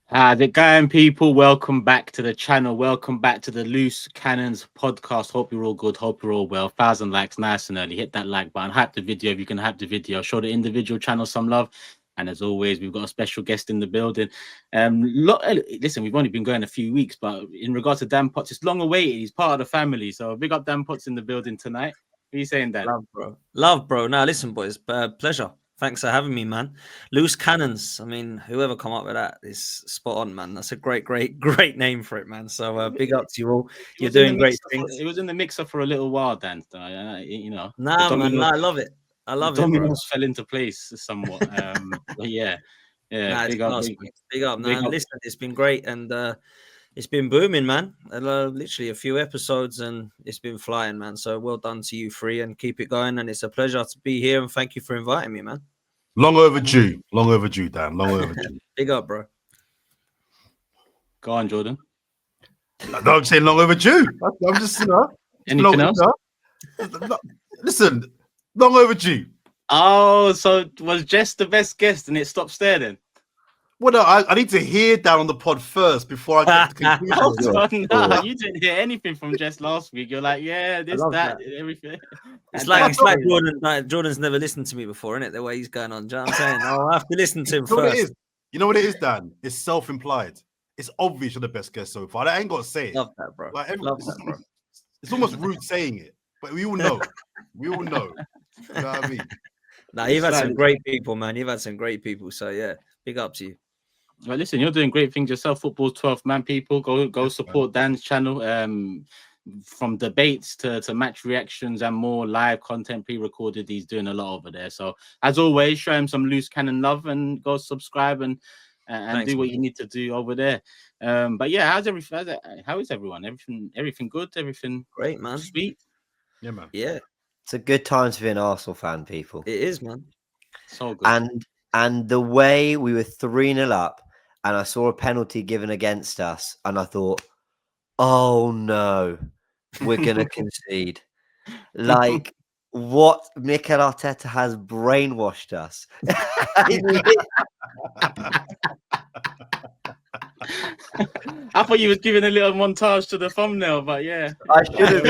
How's it going, people? Welcome back to the channel. Welcome back to the Loose Cannons podcast. Hope you're all good. Hope you're all well. 1,000 likes, nice and early. Hit that like button. Hype the video if you can hype the video. Show the individual channel some love. And as always, we've got a special guest in the building. Listen, we've only been going a few weeks, but in regards to Dan Potts, it's long awaited. He's part of the family. So big up Dan Potts in the building tonight. What are you saying, Dan? Love, bro. Love, bro. Now, listen, boys. Pleasure. Thanks for having me, man. Loose Cannons. I mean, whoever come up with that is spot on, man. That's a great name for it, man. So big up to you all. You're doing great things. It was in the mixer for a little while, Dan. You know. Nah, man. Nah, I love it. I love it, bro. Dominoes fell into place somewhat. But yeah. Nah, big up. Big up, man. Listen, it's been great, and it's been booming, man. Literally a few episodes, and it's been flying, man. So well done to you three, and keep it going. And it's a pleasure to be here, and thank you for inviting me, man. Long overdue, Dan. Long overdue. Big up, bro. Go on, Jordan. No, I'm saying long overdue. I'm just, Anything else? Listen, long overdue. Oh, so was Jess the best guest, and it stops there then? Well, no, I need to hear down on the pod first before I get to conclusion. No, you didn't hear anything from Jess last week. You're like, yeah, this, that, everything. It's like Jordan. Like Jordan's never listened to me before, isn't it? The way he's going on. Do you know what I'm saying? I'll have to listen to him first. You know what it is, Dan? It's self-implied. It's obvious you're the best guest so far. I ain't got to say it. Love that, bro. Love that, bro. It's almost rude saying it, but we all know. We all know. You know what I mean? Nah, you've had some great people, man. You've had some great people. So yeah, big up to you. Well, listen, you're doing great things yourself. Football's 12th man, people. Go support Dan's channel. From debates to match reactions and more live content pre-recorded. He's doing a lot over there. So as always, show him some Loose Cannon love and go subscribe and Thanks, do what you need to do over there. But yeah, how is everyone? Everything good? Everything great, man. Sweet? Yeah, man. Yeah. It's a good time to be an Arsenal fan, people. It is, man. So good. And the way we were 3-0 up, and I saw a penalty given against us, and I thought, oh no, we're gonna concede. Like what Mikel Arteta has brainwashed us. I thought you was giving a little montage to the thumbnail, but yeah. I should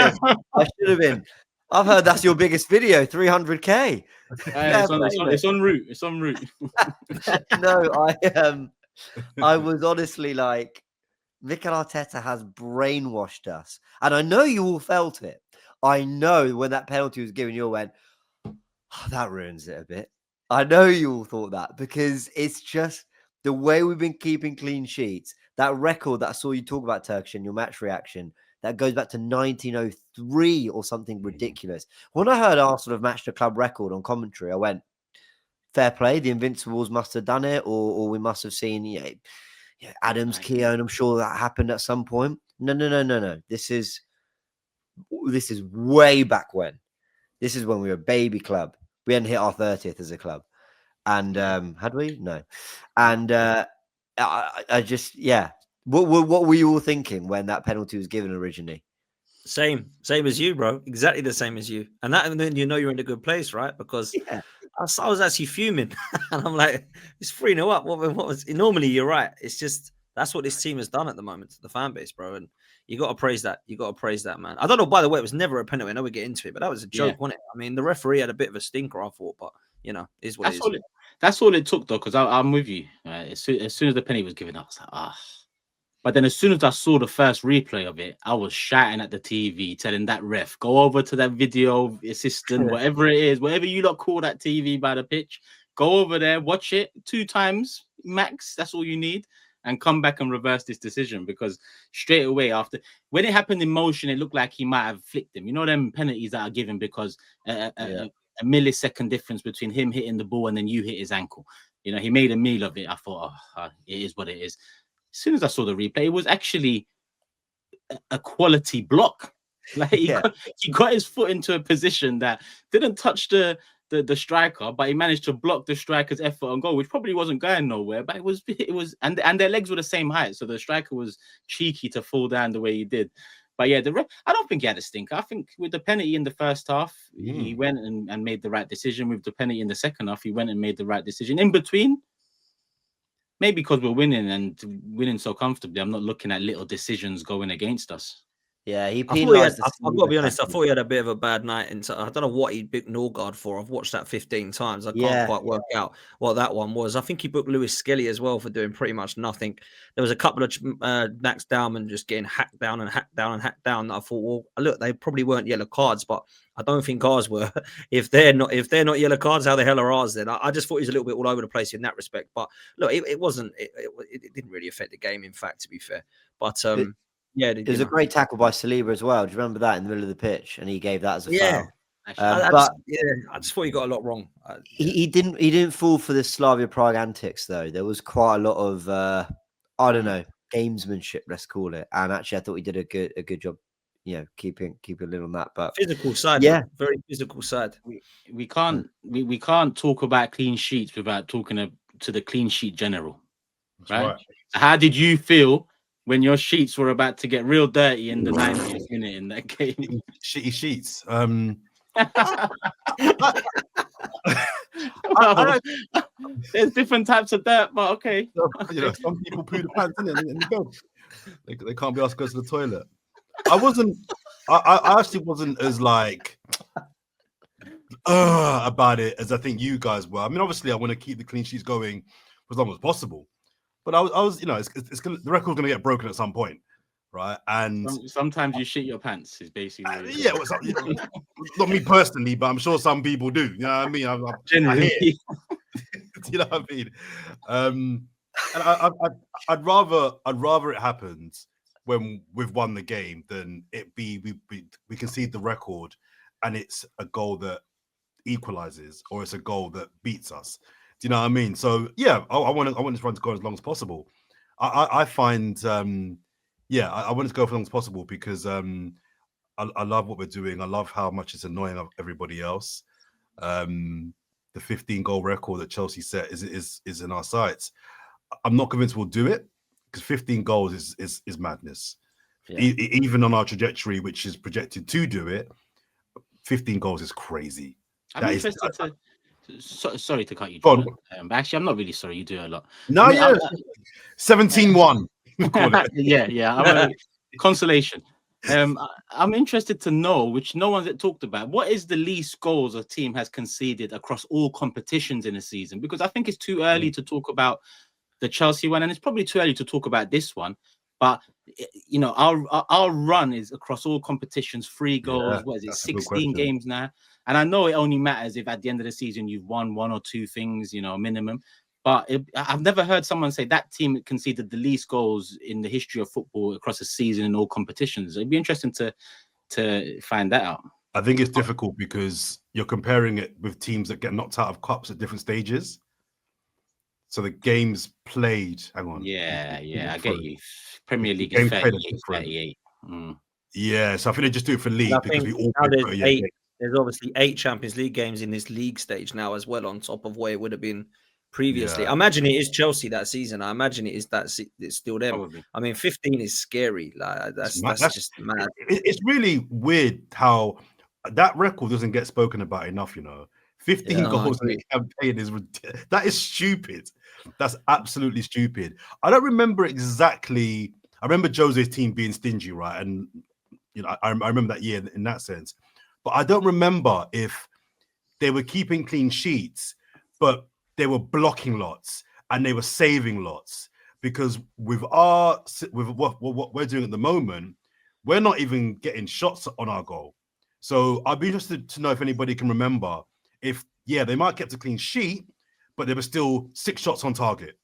have been. I've heard that's your biggest video, 300K. It's en route. It's en route. No, I was honestly like, Mikel Arteta has brainwashed us. And I know you all felt it. I know when that penalty was given, you all went, oh, that ruins it a bit. I know you all thought that because it's just the way we've been keeping clean sheets. That record that I saw you talk about, Turkish, in your match reaction, that goes back to 1903 or something ridiculous. When I heard Arsenal have matched a club record on commentary, I went, fair play. The Invincibles must have done it, or we must have seen Adams, Keown. I'm sure that happened at some point. No. This is way back when. This is when we were a baby club. We hadn't hit our 30th as a club. And had we? No. And I just, yeah. What were you all thinking when that penalty was given originally? Same as you, bro. Exactly the same as you. And then you know you're in a good place, right? Because I was actually fuming, and I'm like, it's 3-0 up. What was? Normally, you're right. It's just that's what this team has done at the moment to the fan base, bro. And you got to praise that. You got to praise that, man. I don't know. By the way, it was never a penalty. I know we get into it, but that was a joke, wasn't it? I mean, the referee had a bit of a stinker, I thought, but is what it is. That's all it took, though, because I'm with you. As soon as the penalty was given, I was like, ah. But then as soon as I saw the first replay of it, I was shouting at the TV, telling that ref, go over to that video assistant, whatever it is, whatever you lot call that TV by the pitch, go over there, watch it 2 times max. That's all you need. And come back and reverse this decision, because straight away after, when it happened in motion, it looked like he might have flicked him. You know them penalties that are given because a millisecond difference between him hitting the ball and then you hit his ankle. He made a meal of it. I thought, it is what it is. As soon as I saw the replay, it was actually a quality block. Like he got his foot into a position that didn't touch the striker, but he managed to block the striker's effort on goal, which probably wasn't going nowhere. But it was, and their legs were the same height, so the striker was cheeky to fall down the way he did. But yeah, I don't think he had a stinker. I think with the penalty in the first half, he went and made the right decision. With the penalty in the second half, he went and made the right decision. In between, maybe because we're winning and winning so comfortably, I'm not looking at little decisions going against us. Yeah, he I thought he had, penalised. I've got to be honest. I thought he had a bit of a bad night, and I don't know what he booked Norgard for. I've watched that 15 times. I can't quite work out what that one was. I think he booked Lewis Skelly as well for doing pretty much nothing. There was a couple of Max Dowman just getting hacked down and hacked down and hacked down. I thought, well, look, they probably weren't yellow cards, but I don't think ours were. If they're not yellow cards, how the hell are ours then? I just thought he was a little bit all over the place in that respect. But look, it wasn't. It didn't really affect the game. In fact, to be fair, but. Yeah, it was a great tackle by Saliba as well. Do you remember that in the middle of the pitch? And he gave that as a foul. I just thought he got a lot wrong. He didn't fall for the Slavia Prague antics though. There was quite a lot of I don't know, gamesmanship, let's call it. And actually, I thought he did a good job, you know, keeping a lid on that. But physical side, very physical side. We can't talk about clean sheets without talking to the clean sheet general, right? How did you feel when your sheets were about to get real dirty in the 90th minute in that game? Shitty sheets. There's different types of dirt, but okay. You know, some people poo the pants in the bed. They can't be asked to go to the toilet. I actually wasn't as like about it as I think you guys were. I mean, obviously, I want to keep the clean sheets going for as long as possible. But I was, you know, the record's gonna get broken at some point, right? And sometimes you shit your pants is basically not me personally, but I'm sure some people do. You know what I mean? Generally, you know what I mean? And I'd rather it happens when we've won the game than it be we concede the record and it's a goal that equalizes or it's a goal that beats us. Do you know what I mean? So yeah, I want this run to go as long as possible. I find I want it to go for as long as possible because I love what we're doing. I love how much it's annoying of everybody else. The 15-goal record that Chelsea set is in our sights. I'm not convinced we'll do it because 15 goals is madness. Yeah. Even on our trajectory, which is projected to do it, 15 goals is crazy. Sorry to cut you, John. Actually, I'm not really sorry. You do a lot. No, 17-1. Yeah. Consolation. I'm interested to know, which no one's talked about, what is the least goals a team has conceded across all competitions in a season? Because I think it's too early to talk about the Chelsea one, and it's probably too early to talk about this one. But you know, our run is across all competitions, 3 goals. What is it? 16 games now. And I know it only matters if at the end of the season you've won 1 or 2 things, you know, minimum. But I've never heard someone say that team conceded the least goals in the history of football across a season in all competitions. It'd be interesting to find that out. I think it's difficult because you're comparing it with teams that get knocked out of cups at different stages. So the games played. Hang on. Yeah, I get you. Premier League is 38. Yeah, so I think they just do it for league because we all play there's obviously 8 Champions League games in this league stage now as well, on top of where it would have been previously. I imagine it is Chelsea that season. I imagine it is it's still them. Probably. I mean, 15 is scary. Like that's just mad. It's really weird how that record doesn't get spoken about enough. You know, 15 goals in a campaign is stupid. That's absolutely stupid. I don't remember exactly. I remember Jose's team being stingy, right? And you know, I remember that year in that sense. But I don't remember if they were keeping clean sheets, but they were blocking lots and they were saving lots. Because with what we're doing at the moment, we're not even getting shots on our goal. So I'd be interested to know if anybody can remember if, they might have kept a clean sheet, but there were still 6 shots on target.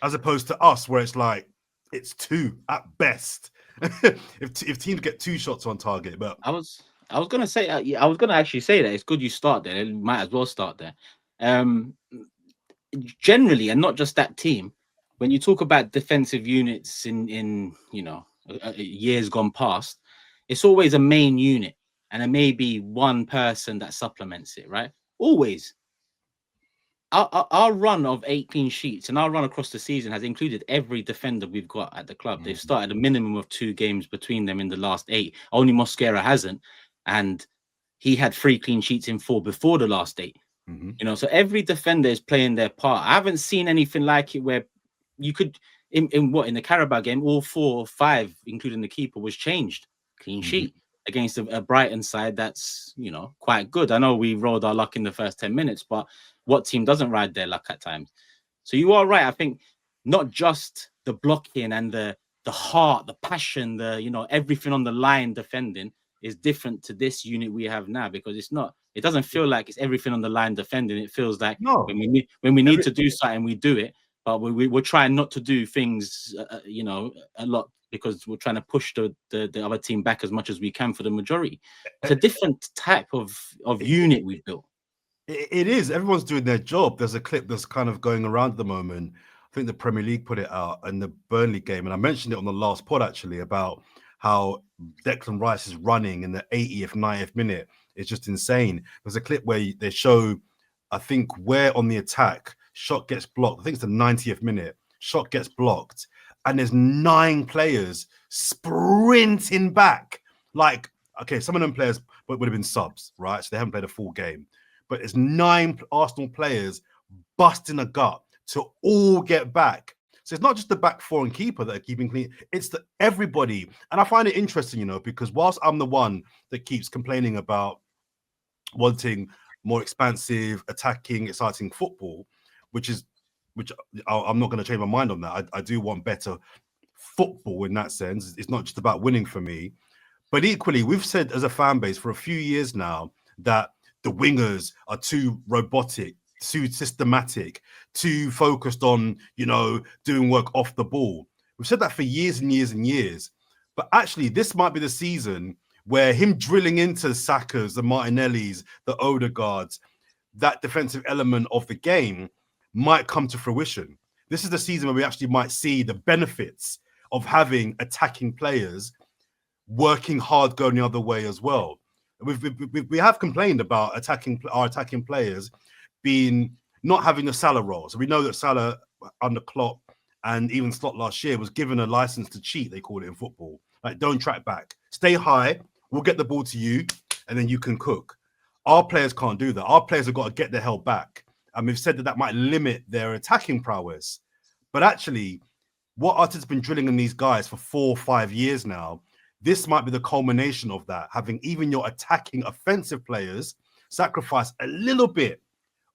As opposed to us, where it's like, it's 2 at best. if teams get 2 shots on target. But I was gonna say, I was gonna actually say that it's good you start there. You might as well start there. Generally, and not just that team, when you talk about defensive units in you know, years gone past, it's always a main unit and there may be one person that supplements it, right? Always. Our run of 8 clean sheets and our run across the season has included every defender we've got at the club. They've started a minimum of 2 games between them in the last 8. Only Mosquera hasn't, and he had 3 clean sheets in 4 before the last 8. You know, so every defender is playing their part. I haven't seen anything like it where you could in the Carabao game, all 4 or 5, including the keeper, was changed. Clean sheet against a Brighton side that's, you know, quite good. I know we rolled our luck in the first 10 minutes, but what team doesn't ride their luck at times? So you are right. I think not just the blocking and the heart, the passion, the, you know, everything on the line defending is different to this unit we have now, because it's not. It doesn't feel like it's everything on the line defending. It feels like when we need to do something, we do it. But we're trying not to do things, you know, a lot, because we're trying to push the other team back as much as we can for the majority. It's a different type of unit we've built. It is. Everyone's doing their job. There's a clip that's kind of going around at the moment. I think the Premier League put it out in the Burnley game, and I mentioned it on the last pod actually, about how Declan Rice is running in the 80th, 90th minute. It's just insane. There's a clip where they show, I think, where on the attack shot gets blocked. I think it's the 90th minute. Shot gets blocked, and there's 9 players sprinting back. Like, okay, some of them players would have been subs, right? So they haven't played a full game. But it's 9 Arsenal players busting a gut to all get back. So it's not just the back 4 and keeper that are keeping clean. It's everybody. And I find it interesting, you know, because whilst I'm the one that keeps complaining about wanting more expansive, attacking, exciting football, which I'm not going to change my mind on that. I do want better football in that sense. It's not just about winning for me. But equally, we've said as a fan base for a few years now that the wingers are too robotic, too systematic, too focused on, you know, doing work off the ball. We've said that for years and years and years. But actually, this might be the season where him drilling into Saka's, the Martinellis, the Odegaards, that defensive element of the game might come to fruition. This is the season where we actually might see the benefits of having attacking players working hard going the other way as well. We have complained about our attacking players being not having the Salah role. So we know that Salah under Klopp and even Slot last year was given a license to cheat, they call it in football. Like, don't track back. Stay high, we'll get the ball to you, and then you can cook. Our players can't do that. Our players have got to get the hell back. And we've said that might limit their attacking prowess. But actually, what Arteta's been drilling in these guys for 4 or 5 years now, this might be the culmination of that, having even your attacking offensive players sacrifice a little bit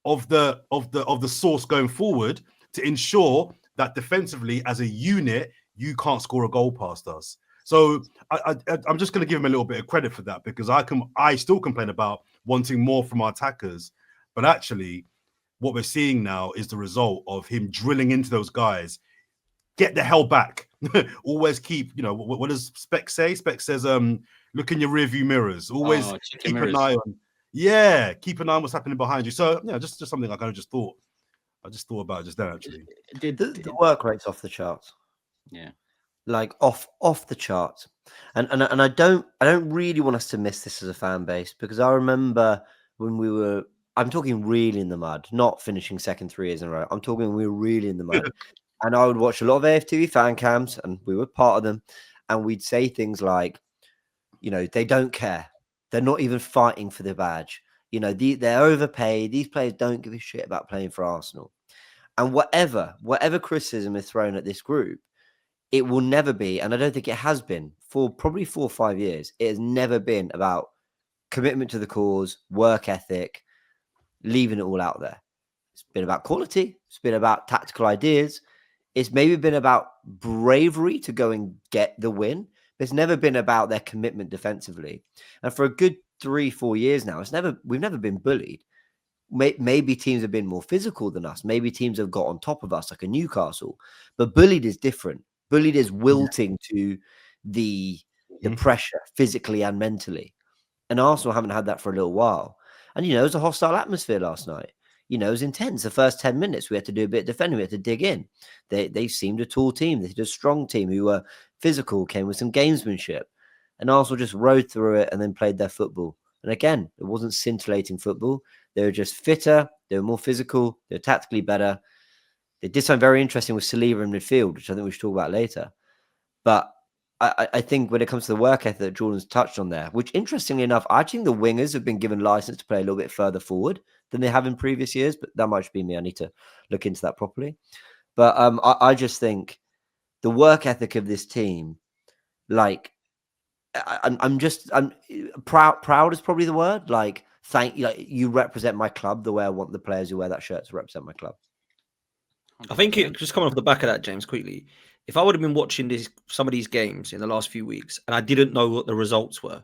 of the source going forward to ensure that defensively as a unit, you can't score a goal past us. So I'm just going to give him a little bit of credit for that, because I still complain about wanting more from our attackers. But actually, what we're seeing now is the result of him drilling into those guys. Get the hell back. Always keep, you know, what does Spec say? Spec says, look in your rearview mirrors. Always keep an eye on. Yeah, keep an eye on what's happening behind you. So, yeah, just something I kind of just thought. I just thought about it just then, actually. The work rate's off the charts. Yeah. Like off the charts. And I don't really want us to miss this as a fan base, because I remember when I'm talking really in the mud, not finishing second 3 years in a row. I'm talking we were really in the mud. And I would watch a lot of AFTV fan cams, and we were part of them. And we'd say things like, you know, they don't care. They're not even fighting for the badge. You know, they're overpaid. These players don't give a shit about playing for Arsenal. And whatever criticism is thrown at this group, it will never be, and I don't think it has been for probably 4 or 5 years, it has never been about commitment to the cause, work ethic, leaving it all out there. It's been about quality. It's been about tactical ideas. It's maybe been about bravery to go and get the win. But it's never been about their commitment defensively. And for a good 3-4 years now, we've never been bullied. Maybe teams have been more physical than us. Maybe teams have got on top of us, like a Newcastle. But bullied is different. Bullied is wilting to the pressure physically and mentally. And Arsenal haven't had that for a little while. And, you know, it was a hostile atmosphere last night. You know, it was intense. The first 10 minutes, we had to do a bit of defending. We had to dig in. They seemed a tall team. They did a strong team who were physical, came with some gamesmanship. And Arsenal just rode through it and then played their football. And again, it wasn't scintillating football. They were just fitter. They were more physical. They were tactically better. They did something very interesting with Saliba in midfield, which I think we should talk about later. But I think when it comes to the work ethic that Jordan's touched on there, which interestingly enough, I think the wingers have been given license to play a little bit further forward than they have in previous years, but that might just be me. I need to look into that properly. But I just think the work ethic of this team, like, I'm proud is probably the word. Like, thank you. Like, you represent my club the way I want the players who wear that shirt to represent my club. I think just coming off the back of that, James, quickly, if I would have been watching some of these games in the last few weeks and I didn't know what the results were,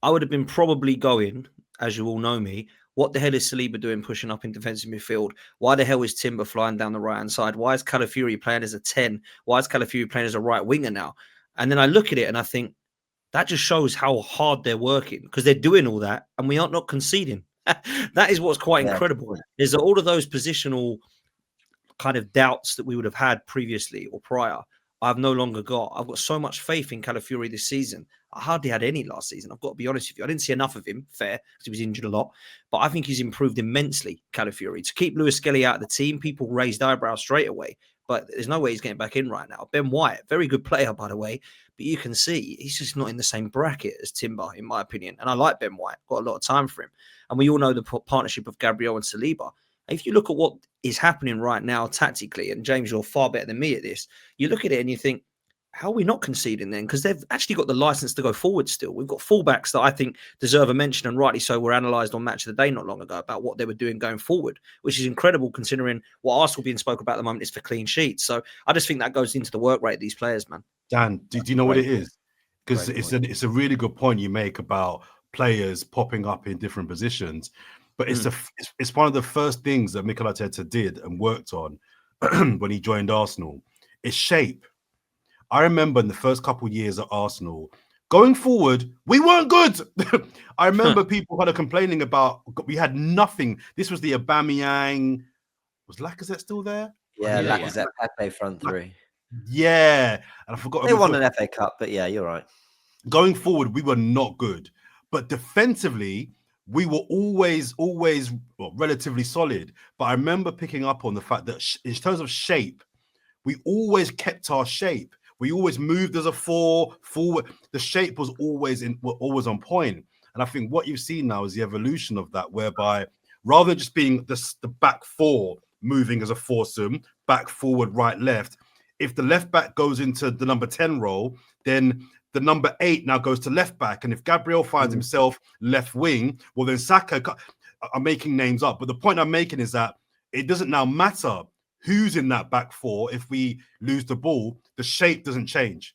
I would have been probably going, as you all know me, what the hell is Saliba doing pushing up in defensive midfield? Why the hell is Timber flying down the right-hand side? Why is Calafiori playing as a 10? Why is Calafiori playing as a right winger now? And then I look at it and I think, that just shows how hard they're working because they're doing all that and we aren't not conceding. That is what's quite incredible. Is that all of those positional kind of doubts that we would have had previously or prior, I've no longer got. I've got so much faith in Calafiori this season. I hardly had any last season. I've got to be honest with you. I didn't see enough of him, fair, because he was injured a lot. But I think he's improved immensely, Calafiori. To keep Lewis Skelly out of the team, people raised eyebrows straight away. But there's no way he's getting back in right now. Ben White, very good player, by the way. But you can see he's just not in the same bracket as Timber, in my opinion. And I like Ben White. Got a lot of time for him. And we all know the partnership of Gabriel and Saliba. If you look at what is happening right now tactically, and James, you're far better than me at this, you look at it and you think, how are we not conceding then? Because they've actually got the license to go forward still. We've got fullbacks that I think deserve a mention, and rightly so, were analysed on Match of the Day not long ago about what they were doing going forward, which is incredible considering what Arsenal being spoke about at the moment is for clean sheets. So I just think that goes into the work rate of these players, man. Dan, do you know what it is? Because it's a really good point you make about players popping up in different positions. But it's one of the first things that Mikel Arteta did and worked on when he joined Arsenal. Is shape. I remember in the first couple of years at Arsenal, going forward, we weren't good. I remember people kind of complaining about we had nothing. This was the Aubameyang. Was Lacazette still there? Yeah, Lacazette, Pepe front three. Yeah, and I forgot they won an FA Cup, but yeah, you're right. Going forward, we were not good, but defensively, we were always relatively solid. But I remember picking up on the fact that in terms of shape, we always kept our shape. We always moved as a forward. The shape was always on point. And I think what you've seen now is the evolution of that, whereby rather than just being the back four moving as a foursome, back, forward, right, left, if the left back goes into the number 10 role, then the number 8 now goes to left back. And if Gabriel finds himself left wing, well, then Saka, I'm making names up. But the point I'm making is that it doesn't now matter who's in that back four. If we lose the ball, the shape doesn't change.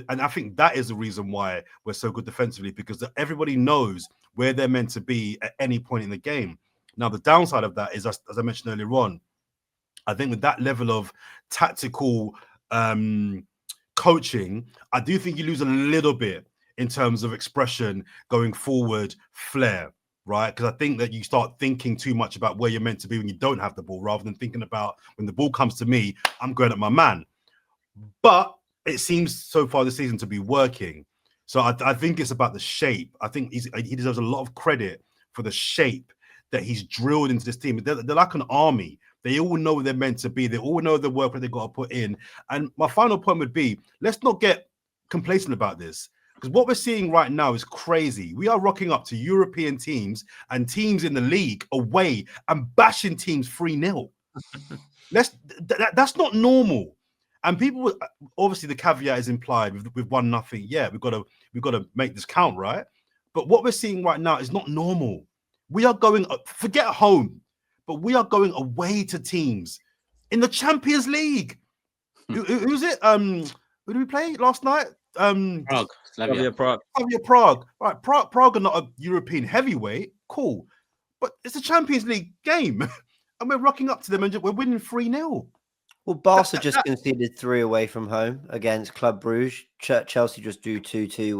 And I think that is the reason why we're so good defensively, because everybody knows where they're meant to be at any point in the game. Now, the downside of that is, as I mentioned earlier on, I think with that level of tactical coaching, I do think you lose a little bit in terms of expression going forward, flair, right? Because I think that you start thinking too much about where you're meant to be when you don't have the ball, rather than thinking about when the ball comes to me, I'm going at my man. But it seems so far this season to be working. So I think it's about the shape. I think he deserves a lot of credit for the shape that he's drilled into this team. They're like an army. They all know where they're meant to be. They all know the work that they've got to put in. And my final point would be, let's not get complacent about this, because what we're seeing right now is crazy. We are rocking up to European teams and teams in the league away and bashing teams 3-0. That's not normal. And people, obviously, the caveat is implied with 1-0. Yeah, we've got to make this count, right? But what we're seeing right now is not normal. We are going, forget home, but we are going away to teams in the Champions League. Who's it? Who did we play last night? Prague. Slavia Prague. Prague. Right. Prague are not a European heavyweight. Cool. But it's a Champions League game. And we're rocking up to them and we're winning 3-0. Well, Barca just conceded 3 away from home against Club Brugge. Chelsea just do 2-2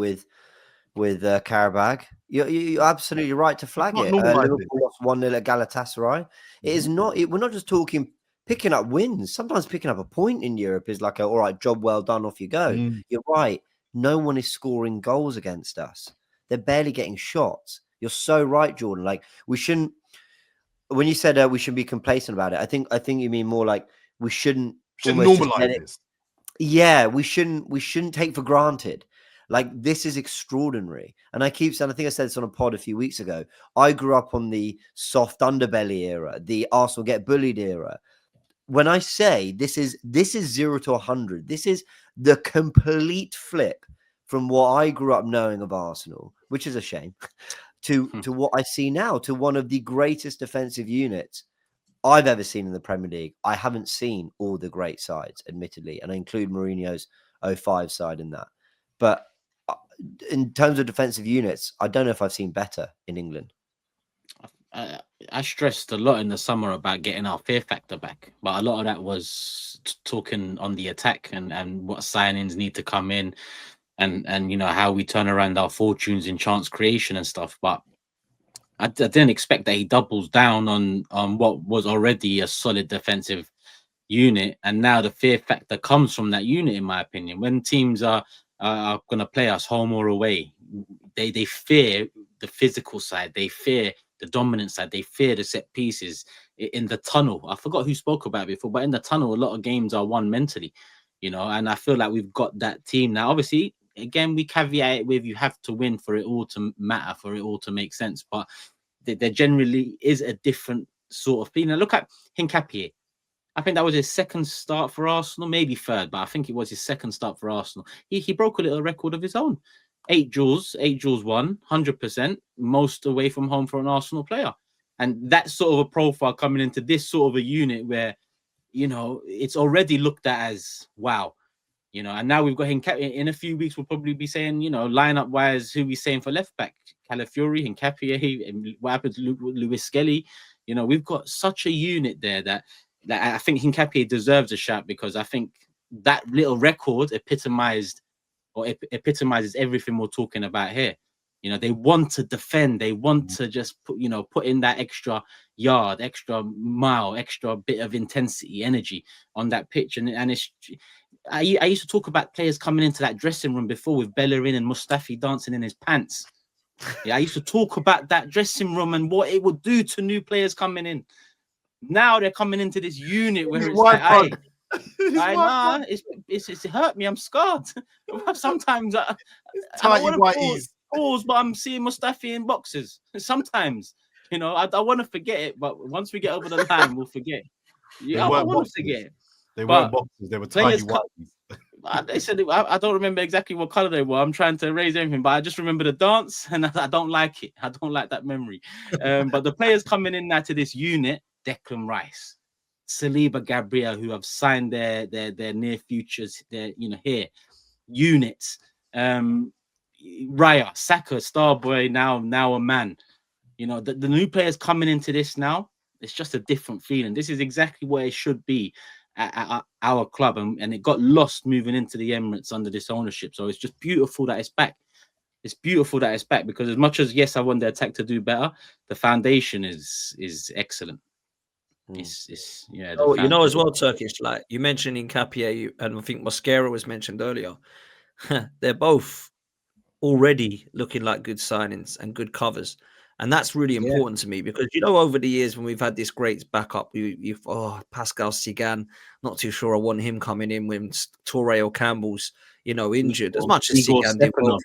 with Karabag. You're absolutely right to flag it. Liverpool lost 1-0 at Galatasaray. It is not. We're not just talking picking up wins. Sometimes picking up a point in Europe is like, all right, job well done, off you go. You're right. No one is scoring goals against us. They're barely getting shots. You're so right, Jordan. Like, we shouldn't. When you said we should be complacent about it, I think you mean more like we shouldn't normalize this. Yeah, we shouldn't take for granted. Like, this is extraordinary. And I keep saying, I think I said this on a pod a few weeks ago. I grew up on the soft underbelly era, the Arsenal get bullied era. When I say this is 0 to 100, this is the complete flip from what I grew up knowing of Arsenal, which is a shame, to what I see now, to one of the greatest defensive units I've ever seen in the Premier League. I haven't seen all the great sides, admittedly, and I include Mourinho's 05 side in that. But in terms of defensive units, I don't know if I've seen better in England. I stressed a lot in the summer about getting our fear factor back, but a lot of that was talking on the attack and what signings need to come in, and you know how we turn around our fortunes in chance creation and stuff. But I didn't expect that he doubles down on what was already a solid defensive unit, and now the fear factor comes from that unit. In my opinion, when teams are going to play us home or away, they fear the physical side, they fear the dominant side, they fear the set pieces in the tunnel. I forgot who spoke about it before, but in the tunnel, a lot of games are won mentally, you know. And I feel like we've got that team now. Obviously, again, we caveat it with you have to win for it all to matter, for it all to make sense. But there generally is a different sort of feeling. Look at Hincapié. I think that was his second start for Arsenal, maybe third, but I think it was his second start for Arsenal. He broke a little record of his own. 8 duels won, 100%, most away from home for an Arsenal player. And that sort of a profile coming into this sort of a unit where, you know, it's already looked at as, wow, you know, and now we've got Hincapié. In a few weeks, we'll probably be saying, you know, lineup-wise, who we saying for left-back? Calafiori, Hincapié, what happened to Lewis Skelly? You know, we've got such a unit there that I think Hincapié deserves a shout, because I think that little record epitomizes everything we're talking about here. You know, they want to defend, they want to just put in that extra yard, extra mile, extra bit of intensity, energy on that pitch. And it's I used to talk about players coming into that dressing room before with Bellerin and Mustafi dancing in his pants. Yeah, I used to talk about that dressing room and what it would do to new players coming in. Now they're coming into this unit where it's like, it's hurt me. I'm scarred. Sometimes I want to pause, but I'm seeing Mustafi in boxes. Sometimes, you know, I want to forget it, but once we get over the line, we'll forget. Yeah, I want to forget it. They weren't boxes. They were tiny whiteys. They said I don't remember exactly what color they were. I'm trying to erase everything, but I just remember the dance, and I don't like it. I don't like that memory. But the players coming in now to this unit: Declan Rice, Saliba, Gabriel, who have signed their near futures, here units. Raya, Saka, star boy, now a man. You know, the new players coming into this now. It's just a different feeling. This is exactly where it should be at our club, and it got lost moving into the Emirates under this ownership. So it's just beautiful that it's back. It's beautiful that it's back, because as much as, yes, I want the attack to do better, the foundation is excellent. It's Oh, you know, as well, Turkish, like you mentioned Hincapié, and I think Mosquera was mentioned earlier. They're both already looking like good signings and good covers. And that's really important to me, because, you know, over the years when we've had this great backup, Pascal Sigan, not too sure I want him coming in when Torre or Campbell's, you know, injured. As much as Sigan did well,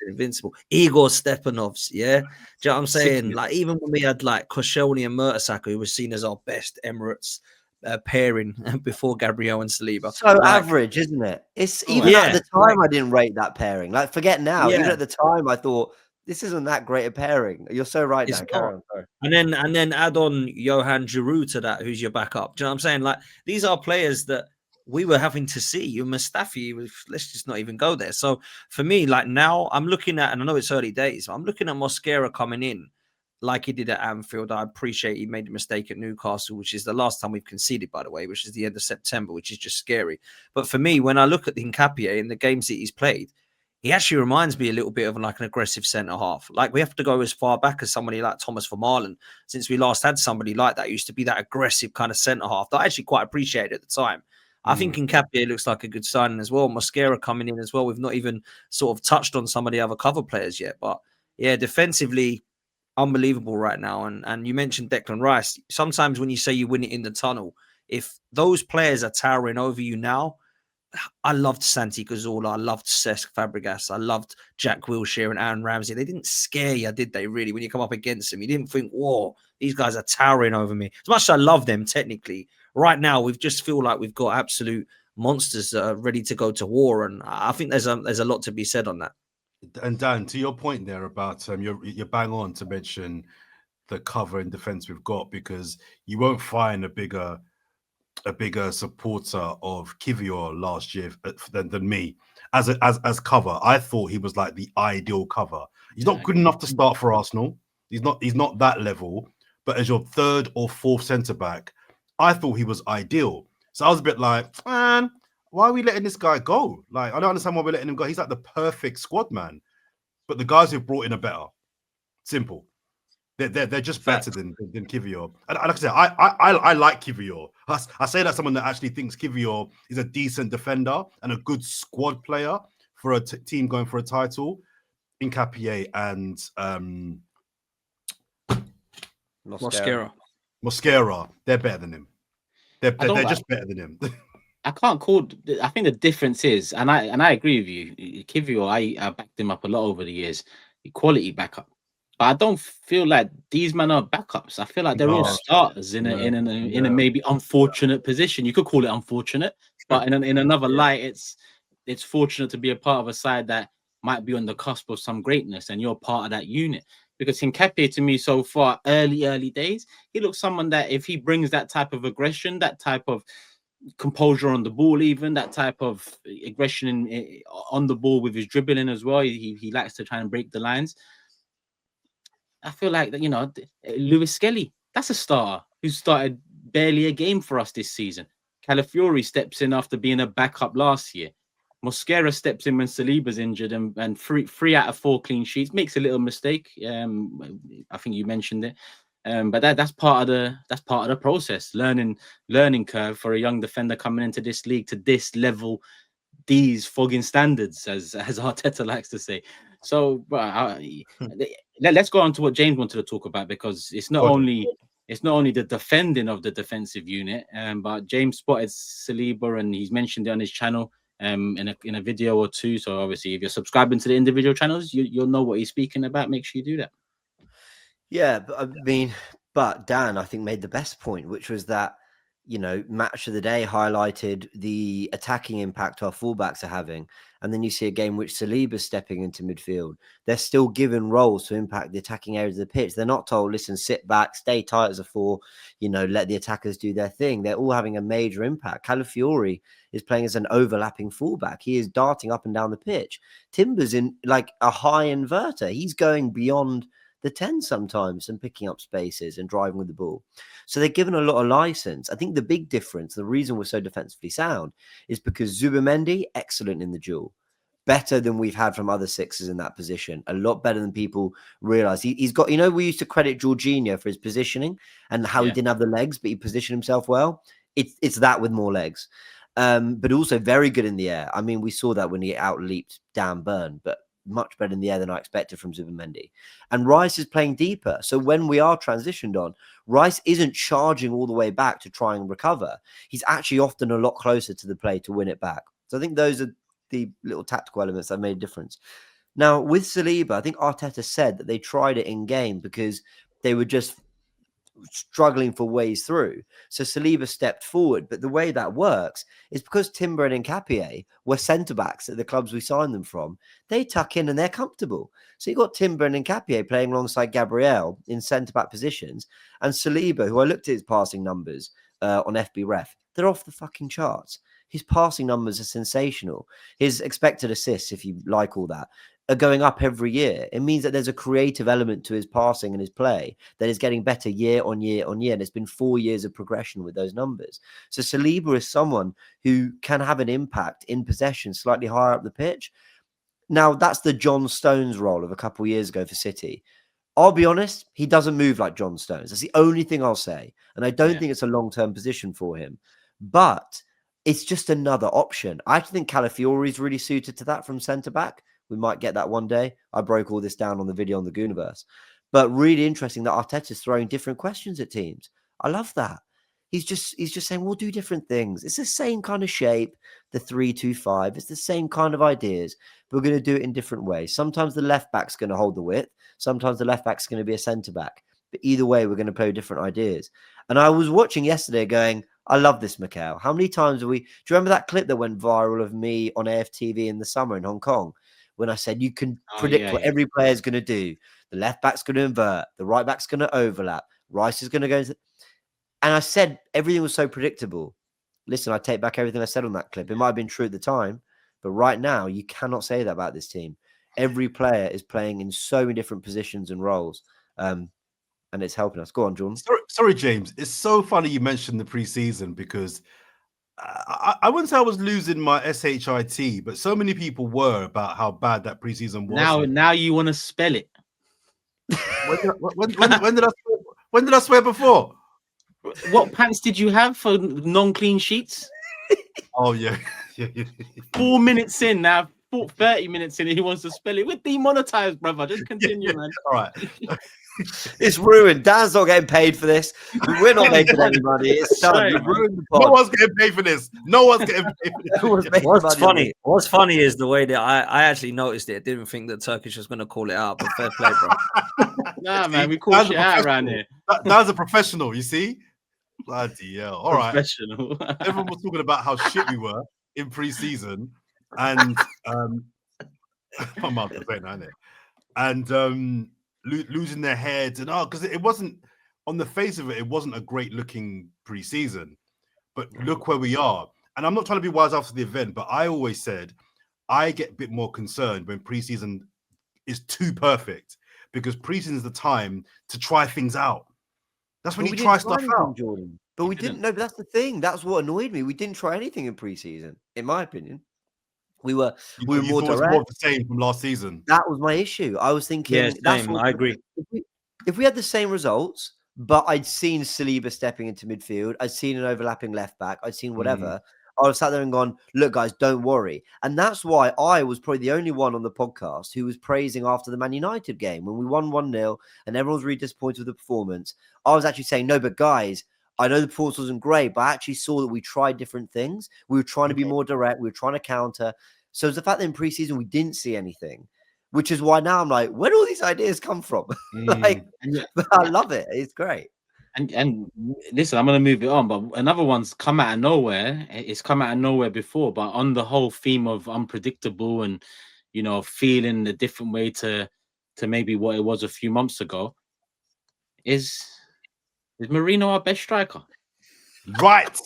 invincible. Igor Stepanovs, yeah? Do you know what I'm saying? Like, even when we had like Koscielny and Mertesacker, who was seen as our best Emirates pairing before Gabriel and Saliba. So like, average, isn't it? It's even at the time I didn't rate that pairing. Like, forget now. Even at the time, I thought, this isn't that great a pairing. You're so right, Dan. Carry on, and then add on Johan Giroud to that, who's your backup. Do you know what I'm saying? Like, these are players that we were having to see. You Mustafi, let's just not even go there. So for me, like, now I'm looking at, and I know it's early days, but I'm looking at Mosquera coming in like he did at Anfield. I appreciate he made a mistake at Newcastle, which is the last time we've conceded, by the way, which is the end of September, which is just scary. But for me, when I look at the Hincapié in the games that he's played, he actually reminds me a little bit of like an aggressive centre half. Like, we have to go as far back as somebody like Thomas Vermaelen. Since we last had somebody like that, used to be that aggressive kind of centre half that I actually quite appreciated at the time. I think Hincapié looks like a good signing as well. Mosquera coming in as well. We've not even sort of touched on some of the other cover players yet. But yeah, defensively, unbelievable right now. And you mentioned Declan Rice. Sometimes when you say you win it in the tunnel, if those players are towering over you now, I loved Santi Cazorla, I loved Cesc Fabregas, I loved Jack Wilshere and Aaron Ramsey. They didn't scare you, did they? Really, when you come up against them, you didn't think, "Whoa, these guys are towering over me." As much as I love them technically, right now we just feel like we've got absolute monsters that are ready to go to war, and I think there's a lot to be said on that. And Dan, to your point there about you're bang on to mention the cover and defense we've got, because you won't find a bigger supporter of Kivior last year than me as cover. I thought he was like the ideal cover. He's not good enough to start for Arsenal. He's not that level. But as your third or fourth centre back, I thought he was ideal. So I was a bit like, man, why are we letting this guy go? Like, I don't understand why we're letting him go. He's like the perfect squad man. But the guys who've brought in are better. Simple. They're just better than Kivior. And like I said, I like Kivior. I say that someone that actually thinks Kivior is a decent defender and a good squad player for a team going for a title. Nkapie and Mosquera, they're better than him. They're just better than him. I can't call. I think the difference is, and I agree with you. Kivior, I backed him up a lot over the years. Quality backup. But I don't feel like these men are backups. I feel like they're all starters in a maybe unfortunate position. You could call it unfortunate, but in another light, it's fortunate to be a part of a side that might be on the cusp of some greatness, and you're part of that unit. Because Nkapie, to me, so far, early days, he looks someone that if he brings that type of aggression, that type of composure on the ball, even that type of aggression on the ball with his dribbling as well, he likes to try and break the lines. I feel like that, Lewis Skelly, that's a starter who started barely a game for us this season. Calafiori steps in after being a backup last year. Mosquera steps in when Saliba's injured, and three out of 4 clean sheets. Makes a little mistake. I think you mentioned it. But that's part of the process, learning curve for a young defender coming into this league to this level, these fogging standards, as Arteta likes to say. So let's go on to what James wanted to talk about, because it's not only the defending of the defensive unit, but James spotted Saliba and he's mentioned it on his channel in a video or two. So obviously, if you're subscribing to the individual channels, you'll know what he's speaking about. Make sure you do that. Yeah, but Dan, I think, made the best point, which was that, match of the day highlighted the attacking impact our fullbacks are having. And then you see a game which Saliba's stepping into midfield. They're still given roles to impact the attacking areas of the pitch. They're not told, listen, sit back, stay tight as a 4, let the attackers do their thing. They're all having a major impact. Calafiori is playing as an overlapping fullback. He is darting up and down the pitch. Timber's in like a high inverter. He's going beyond the 10 sometimes and picking up spaces and driving with the ball. So they're given a lot of license. I think the big difference, the reason we're so defensively sound, is because Zubimendi, excellent in the duel. Better than we've had from other sixes in that position. A lot better than people realize. He's got, we used to credit Jorginho for his positioning and how he didn't have the legs, but he positioned himself well. It's that with more legs. But also very good in the air. I mean, we saw that when he outleaped Dan Burn, but much better in the air than I expected from Zubimendi. And Rice is playing deeper. So when we are transitioned on, Rice isn't charging all the way back to try and recover. He's actually often a lot closer to the play to win it back. So I think those are the little tactical elements that made a difference. Now, with Saliba, I think Arteta said that they tried it in game because they were just struggling for ways through. So Saliba stepped forward. But the way that works is because Timber and Nkapie were centre-backs at the clubs we signed them from, they tuck in and they're comfortable. So you got Timber and Nkapie playing alongside Gabriel in centre-back positions, and Saliba, who I looked at his passing numbers on FB Ref, they're off the fucking charts. His passing numbers are sensational. His expected assists, if you like all that, are going up every year. It means that there's a creative element to his passing and his play that is getting better year on year on year. And it's been 4 years of progression with those numbers. So Saliba is someone who can have an impact in possession slightly higher up the pitch. Now, that's the John Stones role of a couple of years ago for City. I'll be honest, he doesn't move like John Stones. That's the only thing I'll say. And I don't think it's a long-term position for him. But it's just another option. I actually think Calafiori is really suited to that from centre-back. We might get that one day. I broke all this down on the video on the Gooniverse. But really interesting that Arteta's throwing different questions at teams. I love that. He's just saying we'll do different things. It's the same kind of shape, the 3-2-5. It's the same kind of ideas. But we're going to do it in different ways. Sometimes the left back's going to hold the width. Sometimes the left back's going to be a centre back. But either way, we're going to play different ideas. And I was watching yesterday going, I love this, Mikel. How many times do you remember that clip that went viral of me on AFTV in the summer in Hong Kong? When I said you can predict what every player is going to do. The left back's going to invert. The right back's going to overlap. Rice is going to go into... And I said everything was so predictable. Listen, I take back everything I said on that clip. It might have been true at the time, but right now you cannot say that about this team. Every player is playing in so many different positions and roles, and it's helping us. Go on, Jordan. Sorry, James. It's so funny you mentioned the preseason because I wouldn't say I was losing my SHIT, but so many people were about how bad that preseason was. Now you want to spell it. When did I swear before? What pants did you have for non-clean sheets? Oh, yeah. 4 minutes in now, 30 minutes in, and he wants to spell it. We're demonetized, brother. Just continue, man. All right. It's ruined. Dan's not getting paid for this. We're not making any money. It's done. You've ruined the pod. No one's getting paid for this. No one's getting paid for this. What's funny is the way that I actually noticed it. Didn't think that Turkish was going to call it out, but fair play, bro. Nah, man, we call shit out around here. That's a professional, you see? Bloody hell. All right. Everyone was talking about how shit we were in pre-season, and my mouth is saying that, isn't it? And losing their heads, and because it wasn't, on the face of it, it wasn't a great looking pre-season. But look where we are. And I'm not trying to be wise after the event, but I always said I get a bit more concerned when pre-season is too perfect, because pre-season is the time to try things out. That's when you try stuff out, Jordan. But we didn't know. But that's the thing. That's what annoyed me. We didn't try anything in pre-season, in my opinion. We were more direct. More of the same from last season. That was my issue. I was thinking, I agree. If we had the same results, but I'd seen Saliba stepping into midfield, I'd seen an overlapping left back, I'd seen whatever. I would have sat there and gone, look, guys, don't worry. And that's why I was probably the only one on the podcast who was praising after the Man United game when we won 1-0 and everyone was really disappointed with the performance. I was actually saying, no, but guys, I know the performance wasn't great, but I actually saw that we tried different things. We were trying to be more direct. We were trying to counter. So it's the fact that in preseason we didn't see anything, which is why now I'm like, where do all these ideas come from? But I love it. It's great. And listen, I'm gonna move it on, but another one's come out of nowhere. It's come out of nowhere before, but on the whole theme of unpredictable and feeling a different way to maybe what it was a few months ago. Is MERINO our best striker? Right.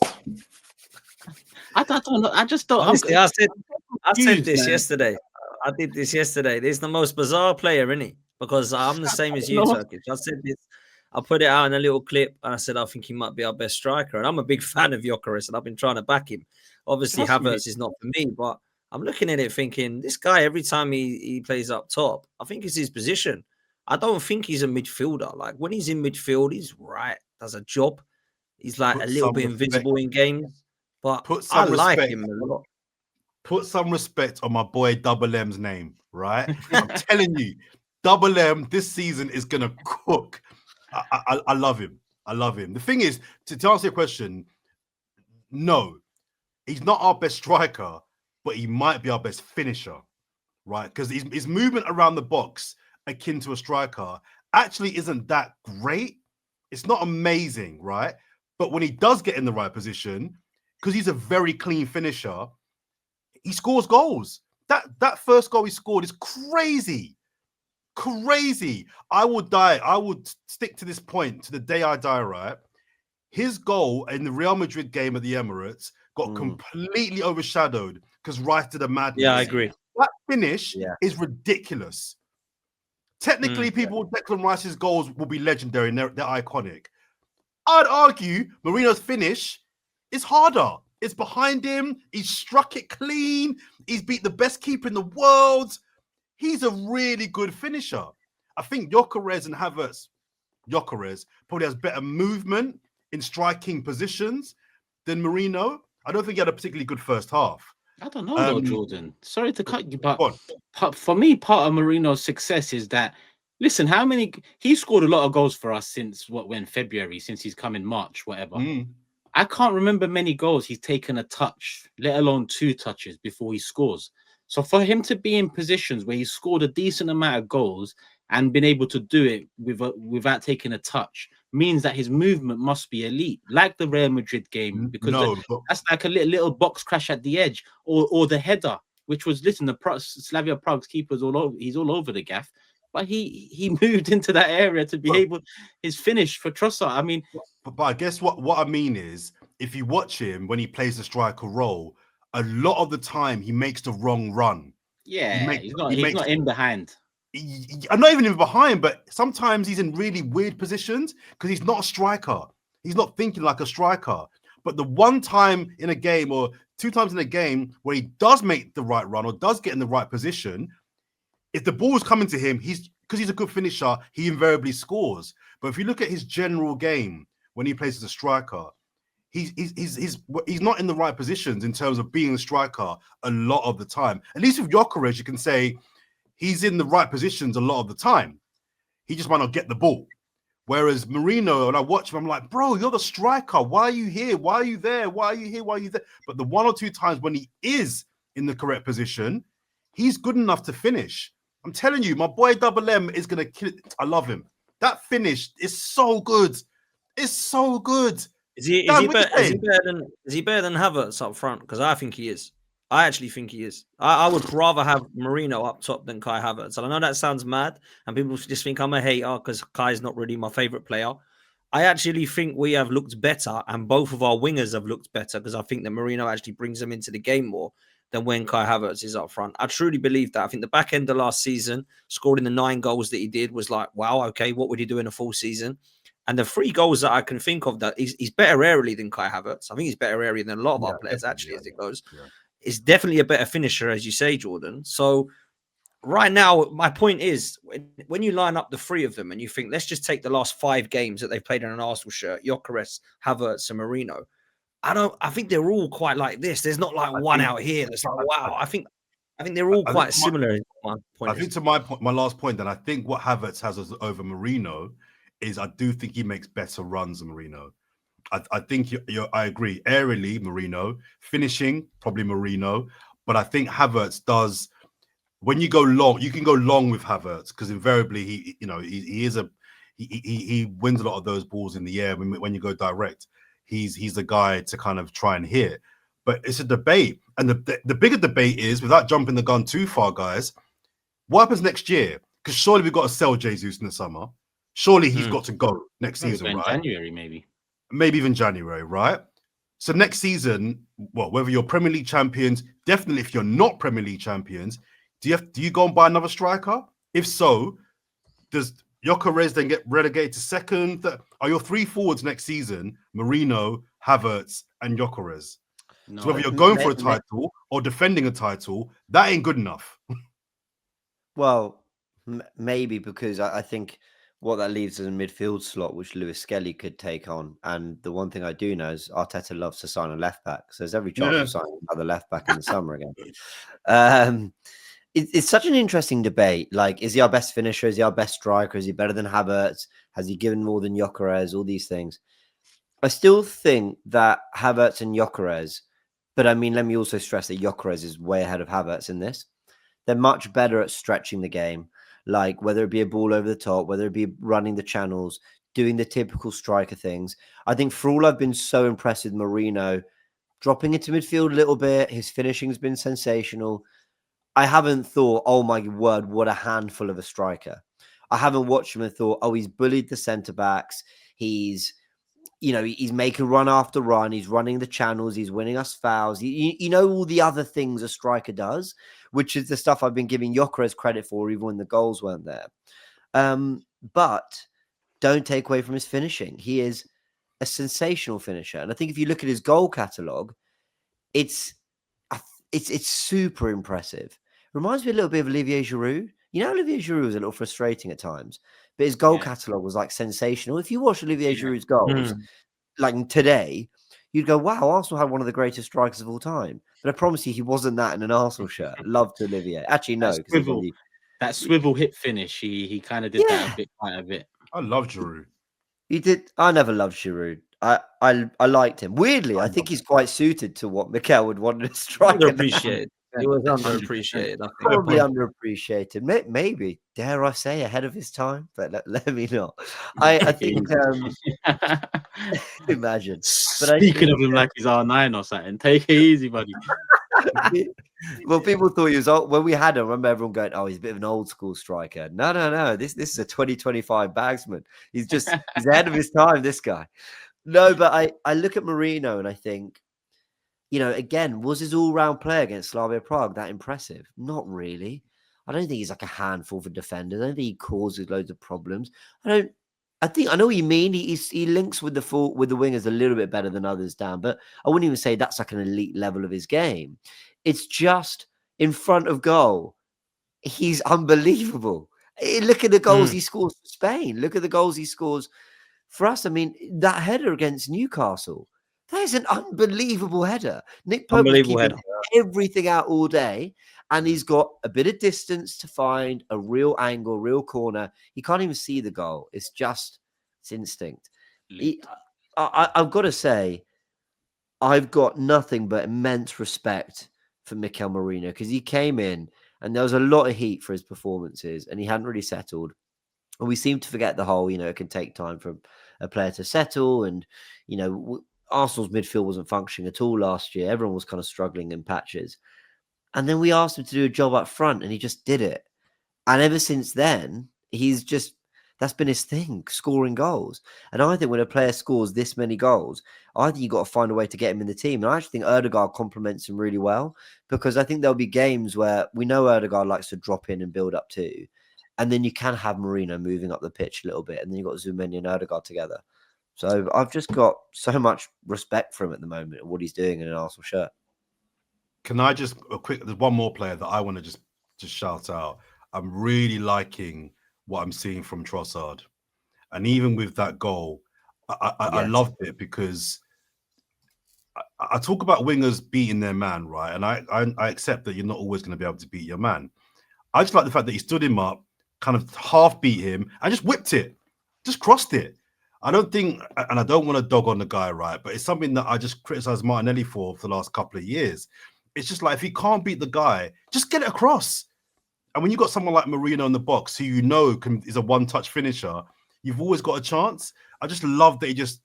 I don't know. I just don't. Honestly, I said this yesterday. I did this yesterday. He's the most bizarre player, isn't he? Because I'm the same as you, Turkish. I said this. I put it out in a little clip, and I said I think he might be our best striker. And I'm a big fan of Gyökeres, and I've been trying to back him. Obviously, Havertz is not for me, but I'm looking at it thinking this guy. Every time he plays up top, I think it's his position. I don't think he's a midfielder. Like when he's in midfield, he's right, does a job. He's like a little bit invisible in games, but I like him a lot. Put some respect on my boy Double M's name, right? I'm telling you, Double M this season is gonna cook. I love him. I love him. The thing is, to answer your question, no, he's not our best striker, but he might be our best finisher, right? Because his movement around the box, akin to a striker, actually isn't that great. It's not amazing, right? But when he does get in the right position, because he's a very clean finisher, he scores goals. That first goal he scored is crazy. Crazy. I would die. I would stick to this point to the day I die, right? His goal in the Real Madrid game at the Emirates got completely overshadowed because Rice did a madness. Yeah, I agree. That finish is ridiculous. Technically, Declan Rice's goals will be legendary and they're iconic. I'd argue MERINO's finish is harder. It's behind him. He's struck it clean. He's beat the best keeper in the world. He's a really good finisher. I think Gyökeres and Havertz, Gyökeres probably has better movement in striking positions than MERINO. I don't think he had a particularly good first half. I don't know, though, Jordan. Sorry to cut you, but for me, part of MERINO's success is that, listen, he scored a lot of goals for us since February, since he's come in March, whatever. I can't remember many goals he's taken a touch, let alone 2 touches before he scores. So for him to be in positions where he's scored a decent amount of goals and been able to do it without taking a touch means that his movement must be elite, like the Real Madrid game, because that's like a little box crash at the edge, or the header, which was, listen, Slavia Prague's keeper's all over. He's all over the gaff, but he moved into that area to be able his finish for Trossard. I mean, but I guess what I mean is, if you watch him when he plays the striker role, a lot of the time he makes the wrong run. Yeah, he's not in behind. I'm not even in behind, but sometimes he's in really weird positions because he's not a striker. He's not thinking like a striker. But the one time in a game or 2 times in a game where he does make the right run or does get in the right position, if the ball is coming to him, because he's a good finisher, he invariably scores. But if you look at his general game when he plays as a striker, he's not in the right positions in terms of being a striker a lot of the time. At least with Gyökeres, you can say he's in the right positions a lot of the time. He just might not get the ball. Whereas MERINOO, when I watch him, I'm like, bro, you're the striker. Why are you here? Why are you there? Why are you here? Why are you there? But the 1 or 2 times when he is in the correct position, he's good enough to finish. I'm telling you, my boy Double M is going to kill it. I love him. That finish is so good. It's so good. Is he better than Havertz up front? Because I think he is. I actually think he is. I would rather have MERINOO up top than Kai Havertz. And I know that sounds mad, and people just think I'm a hater because Kai's not really my favorite player. I actually think we have looked better, and both of our wingers have looked better, because I think that MERINOO actually brings them into the game more than when Kai Havertz is up front. I truly believe that. I think the back end of last season, scoring the 9 goals that he did, was like, wow, okay, what would he do in a full season? And the 3 goals that I can think of, that he's better aerially than Kai Havertz. I think he's better aerially than a lot of our players, actually, as it goes. Yeah. Is definitely a better finisher, as you say, Jordan. So right now, my point is, when you line up the 3 of them and you think, let's just take the last 5 games that they've played in an Arsenal shirt, Gyökeres, Havertz, and MERINOO. I think they're all quite like this. There's not like one out here that's like, wow. I think they're all quite similar. I think to my last point, then I think what Havertz has over MERINOO is, I do think he makes better runs than MERINOO. I think I agree. Aerially, MERINOO. Finishing, probably MERINOO. But I think Havertz does. When you go long, you can go long with Havertz, because invariably he wins a lot of those balls in the air. When you go direct, he's the guy to kind of try and hit. But it's a debate, and the bigger debate is, without jumping the gun too far, guys, what happens next year? Because surely we've got to sell Jesus in the summer. Surely he's got to go next season, right? January, maybe even January, right? So next season, well, whether you're Premier League champions, definitely if you're not Premier League champions, do you go and buy another striker? If so, does Gyökeres then get relegated to second? Are your 3 forwards next season MERINOO, Havertz, and Gyökeres? No, so whether you're going for a title or defending a title, that ain't good enough. Well, maybe, because I think what that leaves is a midfield slot, which Lewis Skelly could take on. And the one thing I do know is Arteta loves to sign a left back. So there's every chance of signing another left back in the summer again. It's such an interesting debate. Like, is he our best finisher? Is he our best striker? Is he better than Havertz? Has he given more than Gyökeres? All these things. I still think that Havertz and Gyökeres, but I mean, let me also stress that Gyökeres is way ahead of Havertz in this. They're much better at stretching the game. Like, whether it be a ball over the top, whether it be running the channels, doing the typical striker things. I think for all I've been so impressed with MERINOO, dropping into midfield a little bit, his finishing has been sensational. I haven't thought, oh my word, what a handful of a striker. I haven't watched him and thought, oh, he's bullied the centre-backs. He's making run after run. He's running the channels. He's winning us fouls. All the other things a striker does, which is the stuff I've been giving Gyökeres credit for, even when the goals weren't there. But don't take away from his finishing. He is a sensational finisher. And I think if you look at his goal catalogue, it's super impressive. Reminds me a little bit of Olivier Giroud. Olivier Giroud was a little frustrating at times, but his goal catalogue was like sensational. If you watch Olivier Giroud's goals, like today, you'd go, wow, Arsenal had one of the greatest strikers of all time. But I promise you, he wasn't that in an Arsenal shirt. Love to Olivier. Actually, no. That swivel hip finish, he kind of did that quite a bit. I love Giroud. He did. I never loved Giroud. I liked him. Weirdly, I think he's quite suited to what Mikel would want to strike. Underappreciated. He was underappreciated. I think. Probably underappreciated. Maybe, dare I say, ahead of his time, but let me not. I think. Imagine. But Speaking of him like he's R9 or something, take it easy, buddy. Well, people thought he was old when we had him. I remember everyone going, "Oh, he's a bit of an old school striker." No. This is a 2025 bagsman. He's ahead of his time. This guy. No, but I look at MERINOO and I think, again, was his all-round play against Slavia Prague that impressive? Not really. I don't think he's like a handful for defenders. I don't think he causes loads of problems. I know what you mean. He links with the wingers a little bit better than others, Dan, but I wouldn't even say that's like an elite level of his game. It's just in front of goal. He's unbelievable. Look at the goals he scores for Spain. Look at the goals he scores for us. I mean, that header against Newcastle, that is an unbelievable header. Nick Pope was keeping everything out all day, and he's got a bit of distance to find a real angle, real corner. He can't even see the goal. It's instinct. I've got to say, I've got nothing but immense respect for Mikel MERINOO, because he came in and there was a lot of heat for his performances and he hadn't really settled. And we seem to forget the whole, it can take time for a player to settle. And, Arsenal's midfield wasn't functioning at all last year. Everyone was kind of struggling in patches. And then we asked him to do a job up front and he just did it. And ever since then, that's been his thing, scoring goals. And I think when a player scores this many goals, I think you've got to find a way to get him in the team. And I actually think Ødegaard complements him really well, because I think there'll be games where we know Ødegaard likes to drop in and build up too. And then you can have MERINOO moving up the pitch a little bit. And then you've got Dowman and Ødegaard together. So I've just got so much respect for him at the moment and what he's doing in an Arsenal shirt. Can I just there's one more player that I want to just shout out. I'm really liking what I'm seeing from Trossard. And even with that goal, I loved it, because I talk about wingers beating their man, right? And I accept that you're not always going to be able to beat your man. I just like the fact that he stood him up, kind of half beat him, and just whipped it, just crossed it. I don't think, and I don't want to dog on the guy, right? But it's something that I just criticized Martinelli for the last couple of years. It's just like, if he can't beat the guy, just get it across. And when you've got someone like MERINOO in the box, who is a one-touch finisher, you've always got a chance. I just love that he just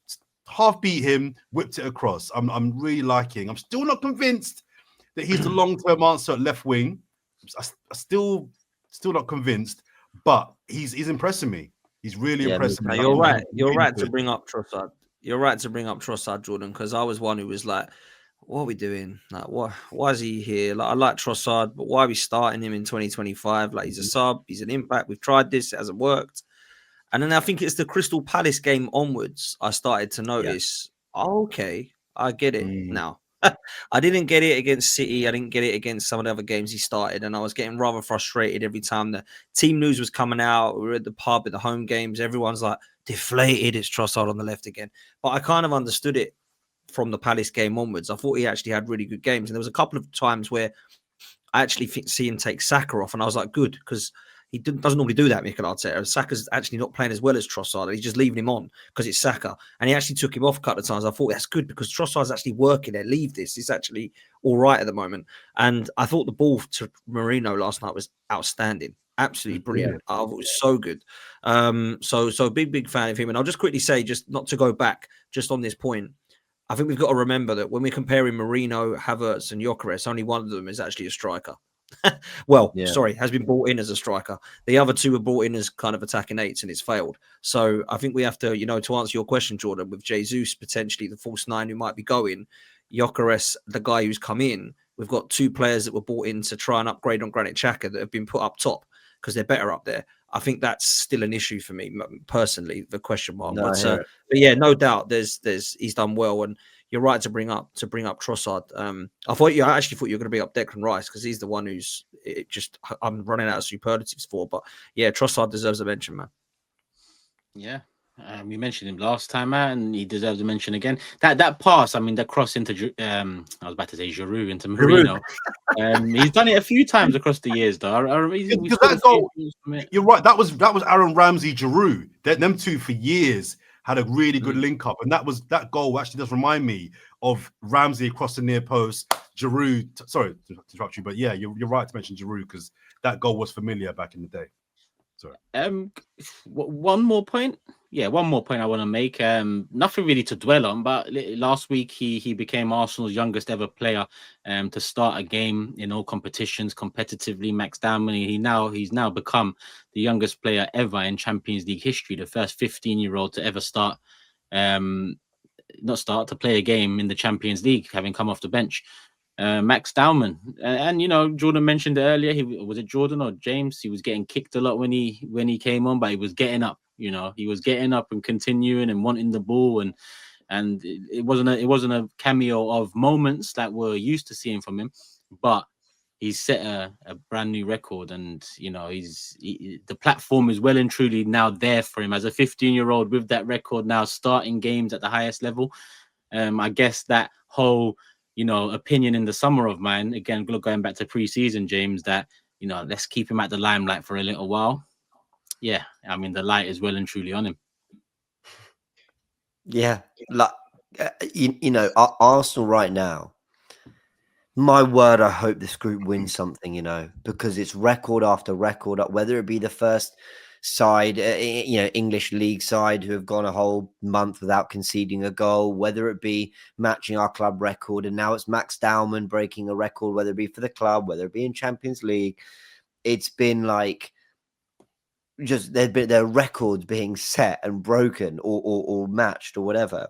half beat him, whipped it across. I'm really liking. I'm still not convinced that he's the long-term answer at left wing. I still not convinced, but he's impressing me. He's really impressing me. You're right. You're right to bring up Trossard. You're right to bring up Trossard, Jordan, because I was one who was like, what are we doing? Like, why is he here? Like, I like Trossard, but why are we starting him in 2025? Like, he's a sub, he's an impact. We've tried this, it hasn't worked. And then I think it's the Crystal Palace game onwards, I started to notice, okay, I get it now. I didn't get it against City. I didn't get it against some of the other games he started. And I was getting rather frustrated every time the team news was coming out. We were at the pub at the home games. Everyone's like, deflated, it's Trossard on the left again. But I kind of understood it from the Palace game onwards. I thought he actually had really good games. And there was a couple of times where I actually see him take XHAKA off. And I was like, good, because he doesn't normally do that, Mikel Arteta. Saka's actually not playing as well as Trossard. He's just leaving him on because it's Saka. And he actually took him off a couple of times. I thought that's good, because Trossard's actually working there. Leave this. It's actually all right at the moment. And I thought the ball to MERINOO last night was outstanding. Absolutely brilliant. I thought it was so good. So big fan of him. And I'll just quickly say, just not to go back just on this point, I think we've got to remember that when we're comparing MERINOO, Havertz and Gyökeres, only one of them is actually a striker. Has been brought in as a striker. The other two were brought in as kind of attacking eights, and it's failed. So I think we have to, to answer your question, Jordan, with Jesus potentially the false nine who might be going, Gyökeres, the guy who's come in, we've got two players that were brought in to try and upgrade on XHAKA that have been put up top because they're better up there. I think that's still an issue for me personally, the question mark. But yeah, no doubt he's done well, and you're right to bring up Trossard. I actually thought you were going to bring up Declan Rice, because he's the one who's I'm running out of superlatives for. But yeah, Trossard deserves a mention, man. Yeah. We mentioned him last time out, and he deserves a mention again. That pass, I mean, that cross into I was about to say Giroud into MERINO. He's done it a few times across the years, though. That goal, you're right. That was Aaron Ramsey, Giroud. Them two for years had a really good link up, and that goal actually does remind me of Ramsey across the near post. Giroud, sorry to interrupt you, but yeah, you're right to mention Giroud because that goal was familiar back in the day. Sorry. One more point. Yeah, one more point I want to make. Nothing really to dwell on, but last week he became Arsenal's youngest ever player to start a game in all competitions competitively. Max Dowman, he's now become the youngest player ever in Champions League history, the first 15-year-old to ever to play a game in the Champions League, having come off the bench. Max Dowman, and you know, Jordan mentioned it earlier. Was it Jordan or James? He was getting kicked a lot when he came on, but he was getting up. You know, he was getting up and continuing and wanting the ball, and it wasn't a cameo of moments that we're used to seeing from him, but he's set a brand new record, and you know, the platform is well and truly now there for him as a 15-year-old with that record now, starting games at the highest level. I guess that whole, you know, opinion in the summer of mine, again, going back to pre-season, James, that, you know, let's keep him at the limelight for a little while. Yeah, I mean, the light is well and truly on him. Yeah, like you know, Arsenal right now. My word, I hope this group wins something, you know, because it's record after record, whether it be the first side, you know, English league side who have gone a whole month without conceding a goal, whether it be matching our club record, and now it's Max Dowman breaking a record, whether it be for the club, whether it be in Champions League. It's been like just their records being set and broken or matched or whatever.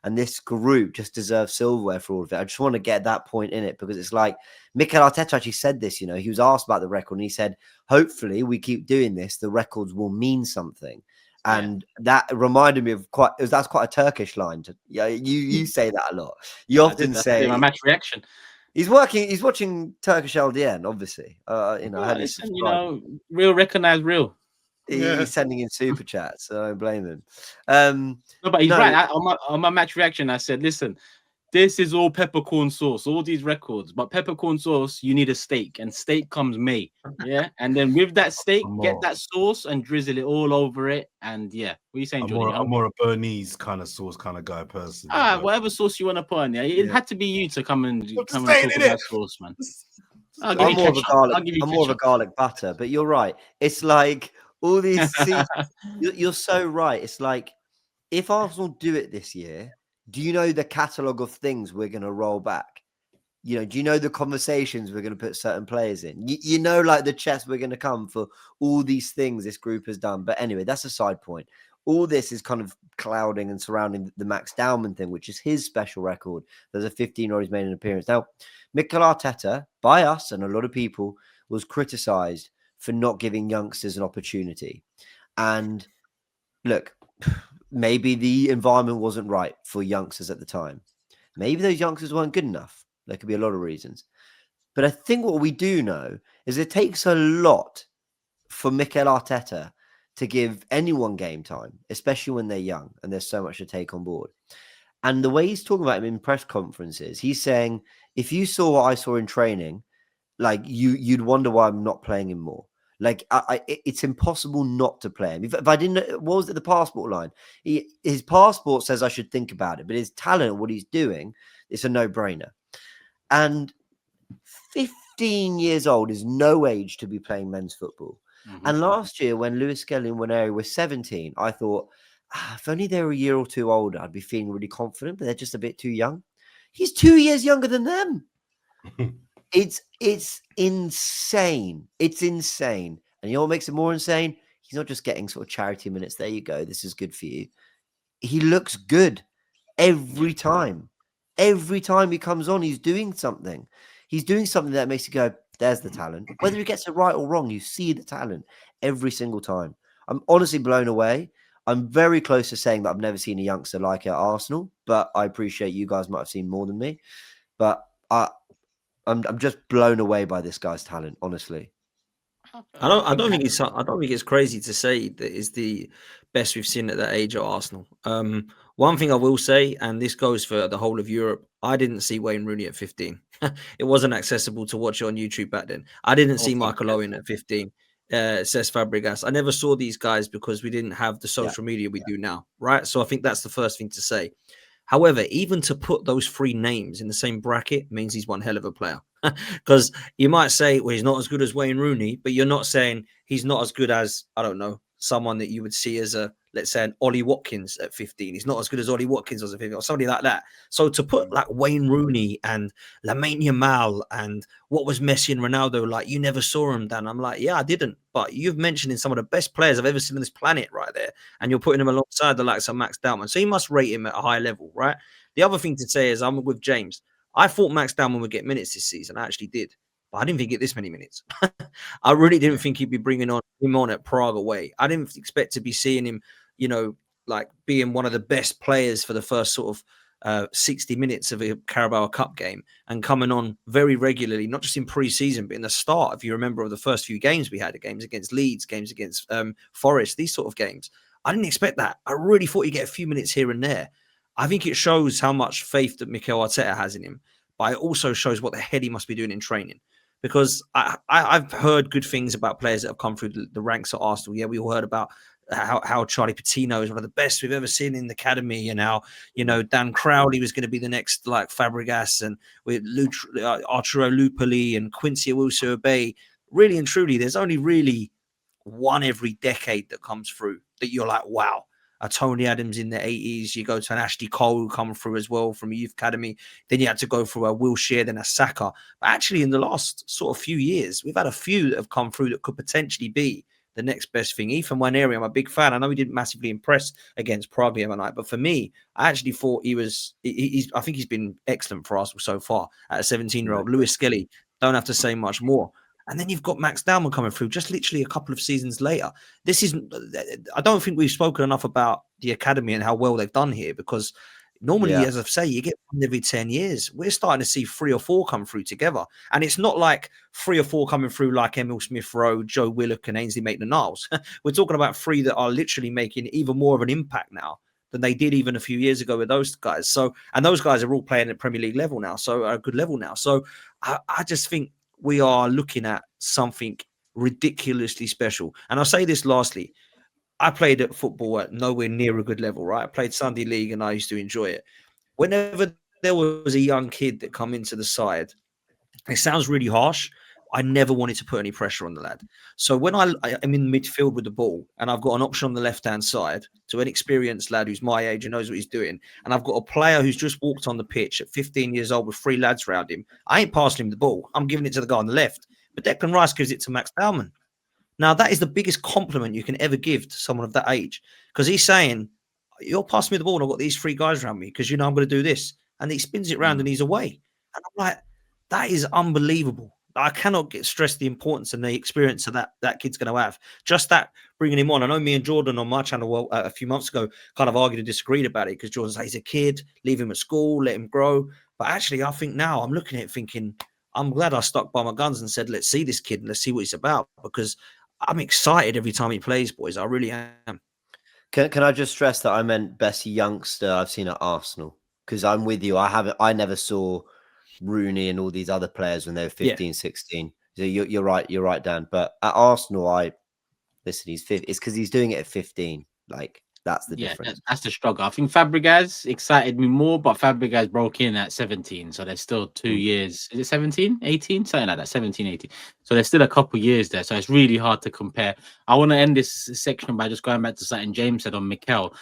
And this group just deserves silverware for all of it. I just want to get that point in it because it's like Mikel Arteta actually said this, you know, he was asked about the record and he said, hopefully we keep doing this, the records will mean something. And that reminded me of that's quite a Turkish line. You say that a lot. You often say my match reaction. He's watching Turkish LDN, obviously. You know, listen, you know, real recognize real. He's sending in super chats, so I don't blame him. No, but he's right. On my match reaction, I said, listen, this is all peppercorn sauce, all these records, but peppercorn sauce, you need a steak, and steak comes May. Yeah. And then with that steak, get that sauce and drizzle it all over it. And yeah, what are you saying, Jordan? I'm more a Bernese kind of sauce kind of guy person. Whatever sauce you want to put on there. It had to be you to come and talk about that sauce, man. I'm more of a garlic butter, but you're right. It's like all these you're so right. It's like if Arsenal do it this year, do you know the catalogue of things we're going to roll back? You know, do you know the conversations we're going to put certain players in? You know, like the chest we're going to come for all these things this group has done. But anyway, that's a side point. All this is kind of clouding and surrounding the Max Dowman thing, which is his special record. There's a 15-year-old who's made an appearance. Now, Mikel Arteta, by us and a lot of people, was criticised for not giving youngsters an opportunity. And look, maybe the environment wasn't right for youngsters at the time. Maybe those youngsters weren't good enough. There could be a lot of reasons. But I think what we do know is it takes a lot for Mikel Arteta to give anyone game time, especially when they're young and there's so much to take on board. And the way he's talking about him in press conferences, he's saying, if you saw what I saw in training, like you'd wonder why I'm not playing him more. Like it's impossible not to play him. If I didn't, what was it? The passport line. His passport says I should think about it, but his talent, what he's doing, it's a no-brainer. And 15 years old is no age to be playing men's football. Mm-hmm. And last year, when Lewis Skelly and Merinoooo were 17, I thought, if only they were a year or two older, I'd be feeling really confident. But they're just a bit too young. He's 2 years younger than them. It's insane. It's insane. And you know what makes it more insane? He's not just getting sort of charity minutes. There you go. This is good for you. He looks good every time. Every time he comes on, he's doing something. He's doing something that makes you go, there's the talent. Whether he gets it right or wrong, you see the talent every single time. I'm honestly blown away. I'm very close to saying that I've never seen a youngster like it at Arsenal, but I appreciate you guys might have seen more than me. But I'm just blown away by this guy's talent, honestly. I don't think it's crazy to say that it's the best we've seen at that age at Arsenal. One thing I will say, and this goes for the whole of Europe, I didn't see Wayne Rooney at 15. It wasn't accessible to watch it on YouTube back then. I didn't see Michael Owen at 15. says Fabregas. I never saw these guys because we didn't have the social media we do now, right? So I think that's the first thing to say. However, even to put those three names in the same bracket means he's one hell of a player. Because you might say, well, he's not as good as Wayne Rooney, but you're not saying he's not as good as, I don't know, someone that you would see as a, let's say, an Ollie Watkins at 15. He's not as good as Ollie Watkins was at 15 or somebody like that. So to put like Wayne Rooney and Lamine Yamal and what was Messi and Ronaldo, like, you never saw him, Dan. I'm like, yeah, I didn't. But you've mentioned some of the best players I've ever seen on this planet right there. And you're putting him alongside the likes of Max Dowman. So you must rate him at a high level, right? The other thing to say is I'm with James. I thought Max Dowman would get minutes this season. I actually did. But I didn't think he'd get this many minutes. I really didn't think he'd be bringing him on at Prague away. I didn't expect to be seeing him, you know, like being one of the best players for the first sort of 60 minutes of a Carabao Cup game and coming on very regularly, not just in pre-season, but in the start, if you remember, of the first few games we had, the games against Leeds, games against Forest, these sort of games. I didn't expect that. I really thought he'd get a few minutes here and there. I think it shows how much faith that Mikel Arteta has in him, but it also shows what the head he must be doing in training. Because I've heard good things about players that have come through the ranks at Arsenal. Yeah, we all heard about how Charlie Patino is one of the best we've ever seen in the academy, and how, you know, Dan Crowley was going to be the next like Fabregas, and with Arturo Lupoli and Quincy Owusu-Obey. Really and truly, there's only really one every decade that comes through that you're like, wow. A Tony Adams in the 80s, you go to an Ashley Cole come through as well from a youth academy. Then you had to go through a Wilshere, then a XHAKA. But actually, in the last sort of few years, we've had a few that have come through that could potentially be the next best thing. Ethan Nwaneri, I'm a big fan. I know he didn't massively impress against Prague the other night, but for me, I actually thought I think he's been excellent for Arsenal so far at a 17-year-old. Lewis Skelly, don't have to say much more. And then you've got Max Dowman coming through just literally a couple of seasons later. I don't think we've spoken enough about the academy and how well they've done here, because normally, as I say, you get one every 10 years. We're starting to see 3 or 4 come through together. And it's not like 3 or 4 coming through like Emil Smith-Rowe, Joe Willock and Ainsley Maitland-Niles. We're talking about 3 that are literally making even more of an impact now than they did even a few years ago with those guys. So, and those guys are all playing at Premier League level now, so at a good level now. So I just think we are looking at something ridiculously special. And I'll say this lastly. I played at football at nowhere near a good level, right? I played Sunday League and I used to enjoy it. Whenever there was a young kid that come into the side, it sounds really harsh. I never wanted to put any pressure on the lad. So when I'm in midfield with the ball and I've got an option on the left-hand side to an experienced lad who's my age and knows what he's doing, and I've got a player who's just walked on the pitch at 15 years old with 3 lads around him, I ain't passing him the ball. I'm giving it to the guy on the left. But Declan Rice gives it to Max Dowman. Now, that is the biggest compliment you can ever give to someone of that age, because he's saying, you're passing me the ball and I've got these 3 guys around me because you know I'm going to do this. And he spins it around and he's away. And I'm like, that is unbelievable. I cannot get stressed the importance and the experience of that kid's going to have. Just that, bringing him on. I know me and Jordan on my channel a few months ago kind of argued and disagreed about it, because Jordan said he's a kid, leave him at school, let him grow. But actually, I think now I'm looking at it thinking, I'm glad I stuck by my guns and said, let's see this kid and let's see what he's about, because I'm excited every time he plays, boys. I really am. Can I just stress that I meant best youngster I've seen at Arsenal? Because I'm with you. I never saw Rooney and all these other players when they were 15, 16. So you're right. You're right, Dan. But at Arsenal, listen, he's 50. It's because he's doing it at 15. Like, that's the difference. That's the struggle. I think Fabregas excited me more, but Fabregas broke in at 17. So there's still 2 years. Is it 17, 18? Something like that, 17, 18. So there's still a couple years there. So it's really hard to compare. I want to end this section by just going back to something James said on Mikel,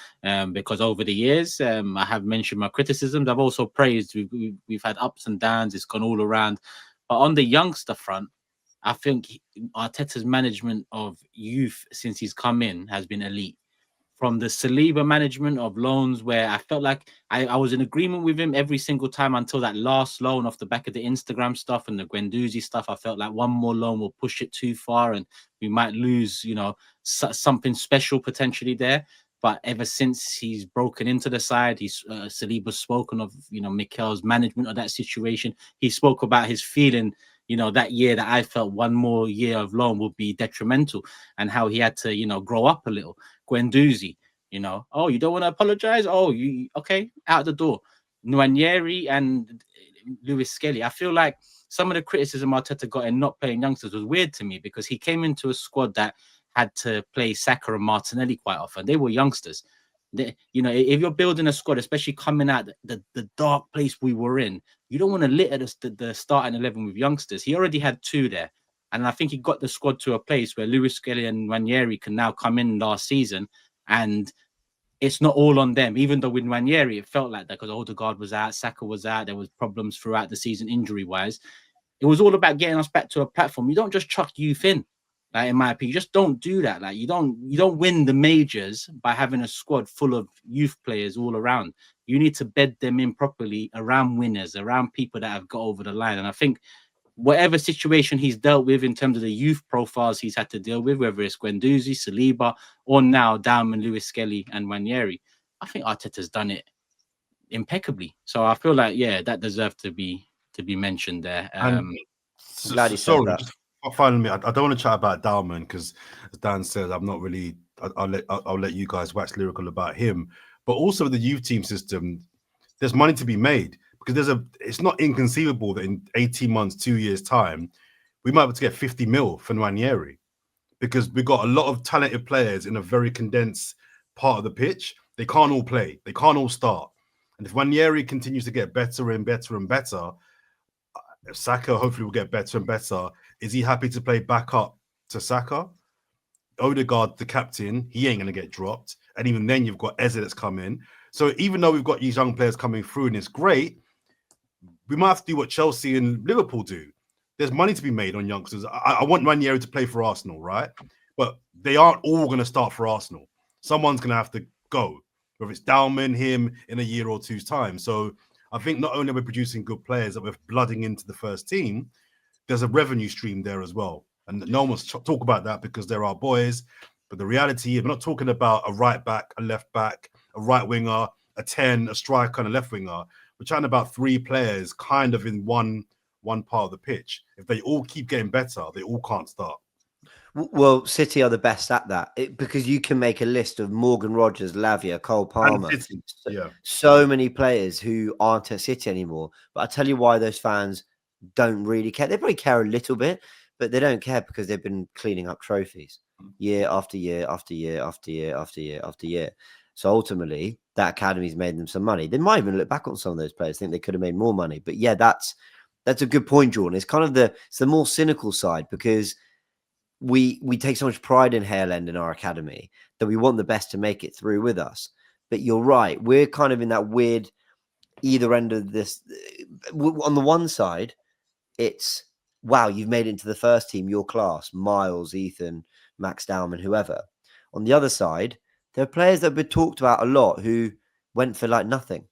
because over the years, I have mentioned my criticisms. I've also praised. We've had ups and downs. It's gone all around. But on the youngster front, I think Arteta's management of youth since he's come in has been elite. From the Saliba management of loans, where I felt like I was in agreement with him every single time until that last loan off the back of the Instagram stuff and the Guendouzi stuff. I felt like one more loan will push it too far and we might lose, something special potentially there. But ever since he's broken into the side, Saliba's spoken of, Mikel's management of that situation. He spoke about his feeling, that year that I felt one more year of loan would be detrimental, and how he had to, grow up a little. Guendouzi, oh, you don't want to apologize? Oh, okay, out the door. Nwaneri and Lewis Skelly. I feel like some of the criticism Arteta got in not playing youngsters was weird to me, because he came into a squad that had to play Saka and Martinelli quite often. They were youngsters. You know, if you're building a squad, especially coming out the dark place we were in, you don't want to litter the starting 11 with youngsters. He already had 2 there. And I think he got the squad to a place where Lewis Skelly and Ranieri can now come in last season, and it's not all on them. Even though with Ranieri, it felt like that because Odegaard was out, Saka was out, there was problems throughout the season injury-wise. It was all about getting us back to a platform. You don't just chuck youth in. Like, in my opinion, you just don't do that. Like, you don't win the majors by having a squad full of youth players all around. You need to bed them in properly around winners, around people that have got over the line. And I think whatever situation he's dealt with in terms of the youth profiles he's had to deal with, whether it's Guendouzi, Saliba, or now Dowman, Lewis Skelly, and Ranieri, I think Arteta's done it impeccably. So I feel like, yeah, that deserved to be mentioned there. Glad he said that. Finally, I don't want to chat about Dowman because, as Dan said, I'm not really. I'll let you guys wax lyrical about him. But also the youth team system, there's money to be made, because it's not inconceivable that in 18 months, 2 years time, we might be able to get 50 mil for Ranieri, because we've got a lot of talented players in a very condensed part of the pitch. They can't all play. They can't all start. And if Ranieri continues to get better and better and better, Saka hopefully will get better and better. Is he happy to play back up to Saka? Odegaard, the captain, he ain't going to get dropped. And even then, you've got Eze that's come in. So even though we've got these young players coming through and it's great, we might have to do what Chelsea and Liverpool do. There's money to be made on youngsters. I want Ranieri to play for Arsenal, right? But they aren't all going to start for Arsenal. Someone's going to have to go, whether it's Dowman, him, in a year or two's time. So I think not only are we producing good players that we're blooding into the first team, there's a revenue stream there as well. And no one wants to talk about that because they're our boys. But the reality is, we're not talking about a right back, a left back, a right winger, a 10, a striker, and a left winger. We're chatting about 3 players kind of in one part of the pitch. If they all keep getting better, they all can't start. Well, City are the best at that because you can make a list of Morgan Rogers, Lavia, Cole Palmer, so many players who aren't at City anymore. But I tell you why those fans don't really care. They probably care a little bit, but they don't care because they've been cleaning up trophies year after year after year after year after year after year. So ultimately, that academy's made them some money. They might even look back on some of those players, think they could have made more money. But yeah, that's a good point, Jordan. It's kind of the more cynical side, because we take so much pride in Hale and in our academy that we want the best to make it through with us. But you're right, we're kind of in that weird either end of this. On the one side, it's wow, you've made it into the first team, your class, Miles, Ethan, Max Dowman, whoever. On the other side, there are players that have been talked about a lot who went for like nothing.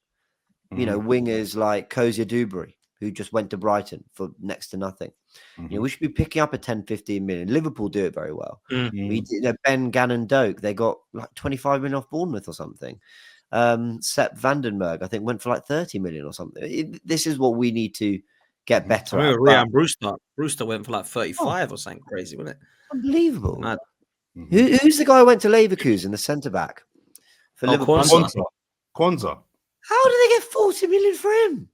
You know, wingers like Kozia Dubry, who just went to Brighton for next to nothing. You know, we should be picking up a 10, 15 million. Liverpool do it very well. We did, Ben Gannon Doak, they got like 25 million off Bournemouth or something. Sepp Vandenberg, I think, went for like 30 million or something. This is what we need to get better at. Ryan Brewster went for like 35 or something crazy, wasn't it? Unbelievable. Who's the guy who went to Leverkusen, the centre back for Liverpool? Kwanzaa. How did they get 40 million for him?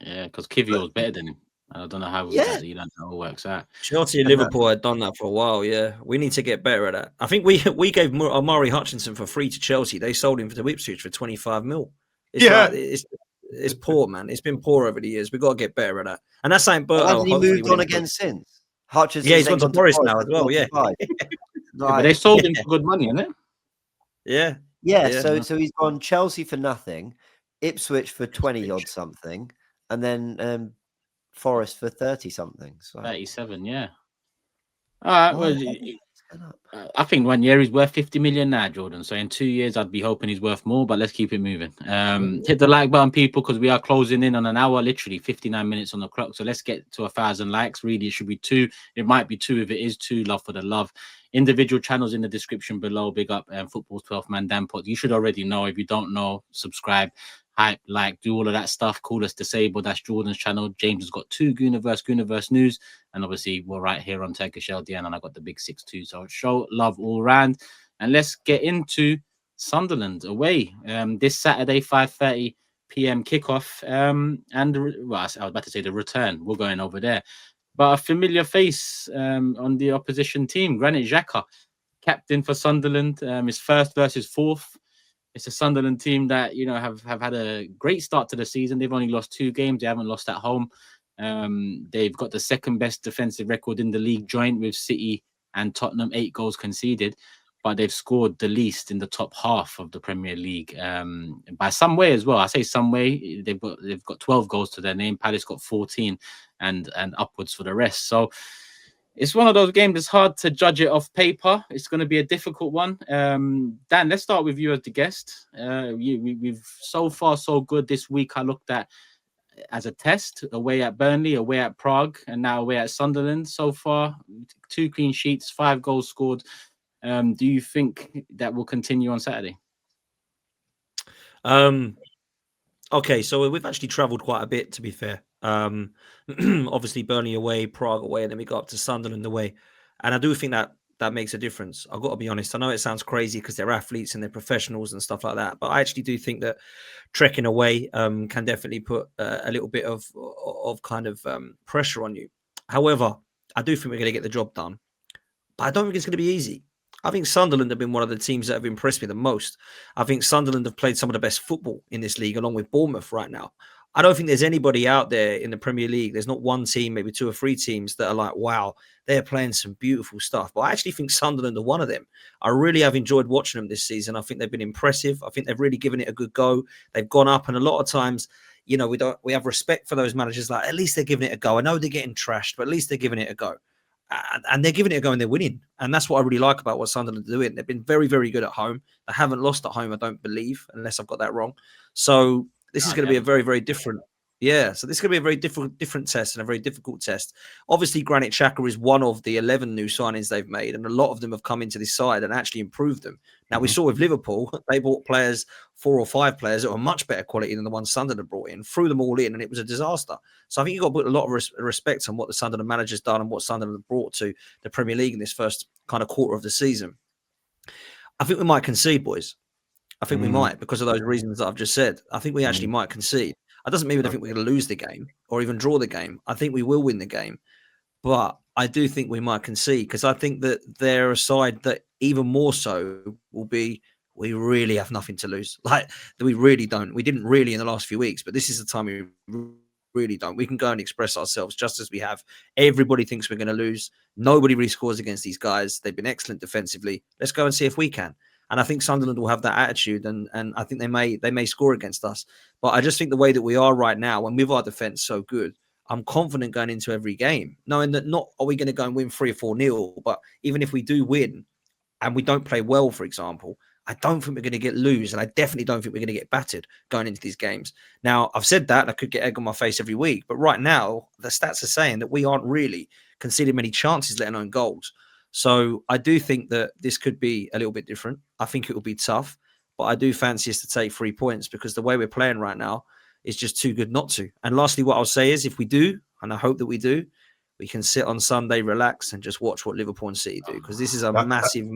Yeah, because Kivior was better than him. I don't know how it all works out. Chelsea and Liverpool had done that for a while. Yeah, we need to get better at that. I think we gave Omari Hutchinson for free to Chelsea. They sold him to Ipswich for 25 mil. It's poor, man. It's been poor over the years. We've got to get better at that. And that's something. Hasn't he moved on again since? Hutchinson, yeah, he's gone to Boris now as well. Yeah, but they sold him for good money, isn't it? Yeah. So he's gone Chelsea for nothing, Ipswich for 20 odd something, and then Forest for 30 something. So 37, yeah. All right. Well, I think Ranieri's worth 50 million now, Jordan. So in 2 years, I'd be hoping he's worth more. But let's keep it moving. Hit the like button, people, because we are closing in on an hour, literally 59 minutes on the clock. So let's get to 1,000 likes. Really, it should be 2. It might be 2 if it is 2. Love for the love. Individual channels in the description below. Big up Football's 12th Man Dan Pod. You should already know. If you don't know, subscribe. Hype, like, do all of that stuff. Call us Disabled. That's Jordan's channel. James has got 2 Gooniverse news, and obviously we're right here on Turkish LDN, and I got the big 6-2. So show love all round, and let's get into Sunderland away this Saturday, 5:30. p.m. kickoff. Well, I was about to say the return. We're going over there, but a familiar face on the opposition team, Granit Xhaka, captain for Sunderland. His first versus fourth. It's a Sunderland team that have had a great start to the season. They've only lost 2 games. They haven't lost at home. They've got the second best defensive record in the league, joint with City and Tottenham, 8 goals conceded, but they've scored the least in the top half of the Premier League by some way as well. I say some way. They've got 12 goals to their name. Palace got 14, and upwards for the rest. So it's one of those games. It's hard to judge it off paper. It's going to be a difficult one. Dan, let's start with you as the guest. We've so far so good this week. I looked at as a test, away at Burnley, away at Prague, and now away at Sunderland. So far, 2 clean sheets, 5 goals scored. Do you think that will continue on Saturday? Okay, so we've actually travelled quite a bit, to be fair. Obviously, Burnley away, Prague away, and then we got up to Sunderland away. And I do think that makes a difference. I've got to be honest. I know it sounds crazy because they're athletes and they're professionals and stuff like that, but I actually do think that trekking away can definitely put a little bit of kind of pressure on you. However, I do think we're going to get the job done, but I don't think it's going to be easy. I think Sunderland have been one of the teams that have impressed me the most. I think Sunderland have played some of the best football in this league, along with Bournemouth right now. I don't think there's anybody out there in the Premier League. There's not one team, maybe 2 or 3 teams that are like, wow, they're playing some beautiful stuff. But I actually think Sunderland are one of them. I really have enjoyed watching them this season. I think they've been impressive. I think they've really given it a good go. They've gone up, and a lot of times, we have respect for those managers. Like, at least they're giving it a go. I know they're getting trashed, but at least they're giving it a go. And they're giving it a go and they're winning. And that's what I really like about what Sunderland are doing. They've been very, very good at home. They haven't lost at home, I don't believe, unless I've got that wrong. So this is going to be a very, very different. Yeah, so this is going to be a very different test and a very difficult test. Obviously, Granit Xhaka is one of the 11 new signings they've made, and a lot of them have come into this side and actually improved them. Now, we saw with Liverpool, they bought players, 4 or 5 players that were much better quality than the ones Sunderland brought in, threw them all in, and it was a disaster. So I think you've got to put a lot of respect on what the Sunderland manager's done and what Sunderland brought to the Premier League in this first kind of quarter of the season. I think we might concede, boys. I think we might, because of those reasons that I've just said. I think we actually might concede. That doesn't mean I think we're going to lose the game or even draw the game. I think we will win the game. But I do think we might concede, because I think that they're a side that even more so will be, we really have nothing to lose. Like, we really don't. We didn't really in the last few weeks, but this is the time we really don't. We can go and express ourselves just as we have. Everybody thinks we're going to lose. Nobody really scores against these guys. They've been excellent defensively. Let's go and see if we can. And I think Sunderland will have that attitude, and I think they may score against us. But I just think the way that we are right now, and with our defence so good, I'm confident going into every game, knowing that not are we going to go and win 3 or 4-0, but even if we do win and we don't play well, for example, I don't think we're going to lose, and I definitely don't think we're going to get battered going into these games. Now, I've said that, and I could get egg on my face every week, but right now, the stats are saying that we aren't really conceding many chances, let alone goals. So I do think that this could be a little bit different. I think it will be tough, but I do fancy us to take 3 points, because the way we're playing right now is just too good not to. And lastly, what I'll say is, if we do, and I hope that we do, we can sit on Sunday, relax, and just watch what Liverpool and City do, because this is a massive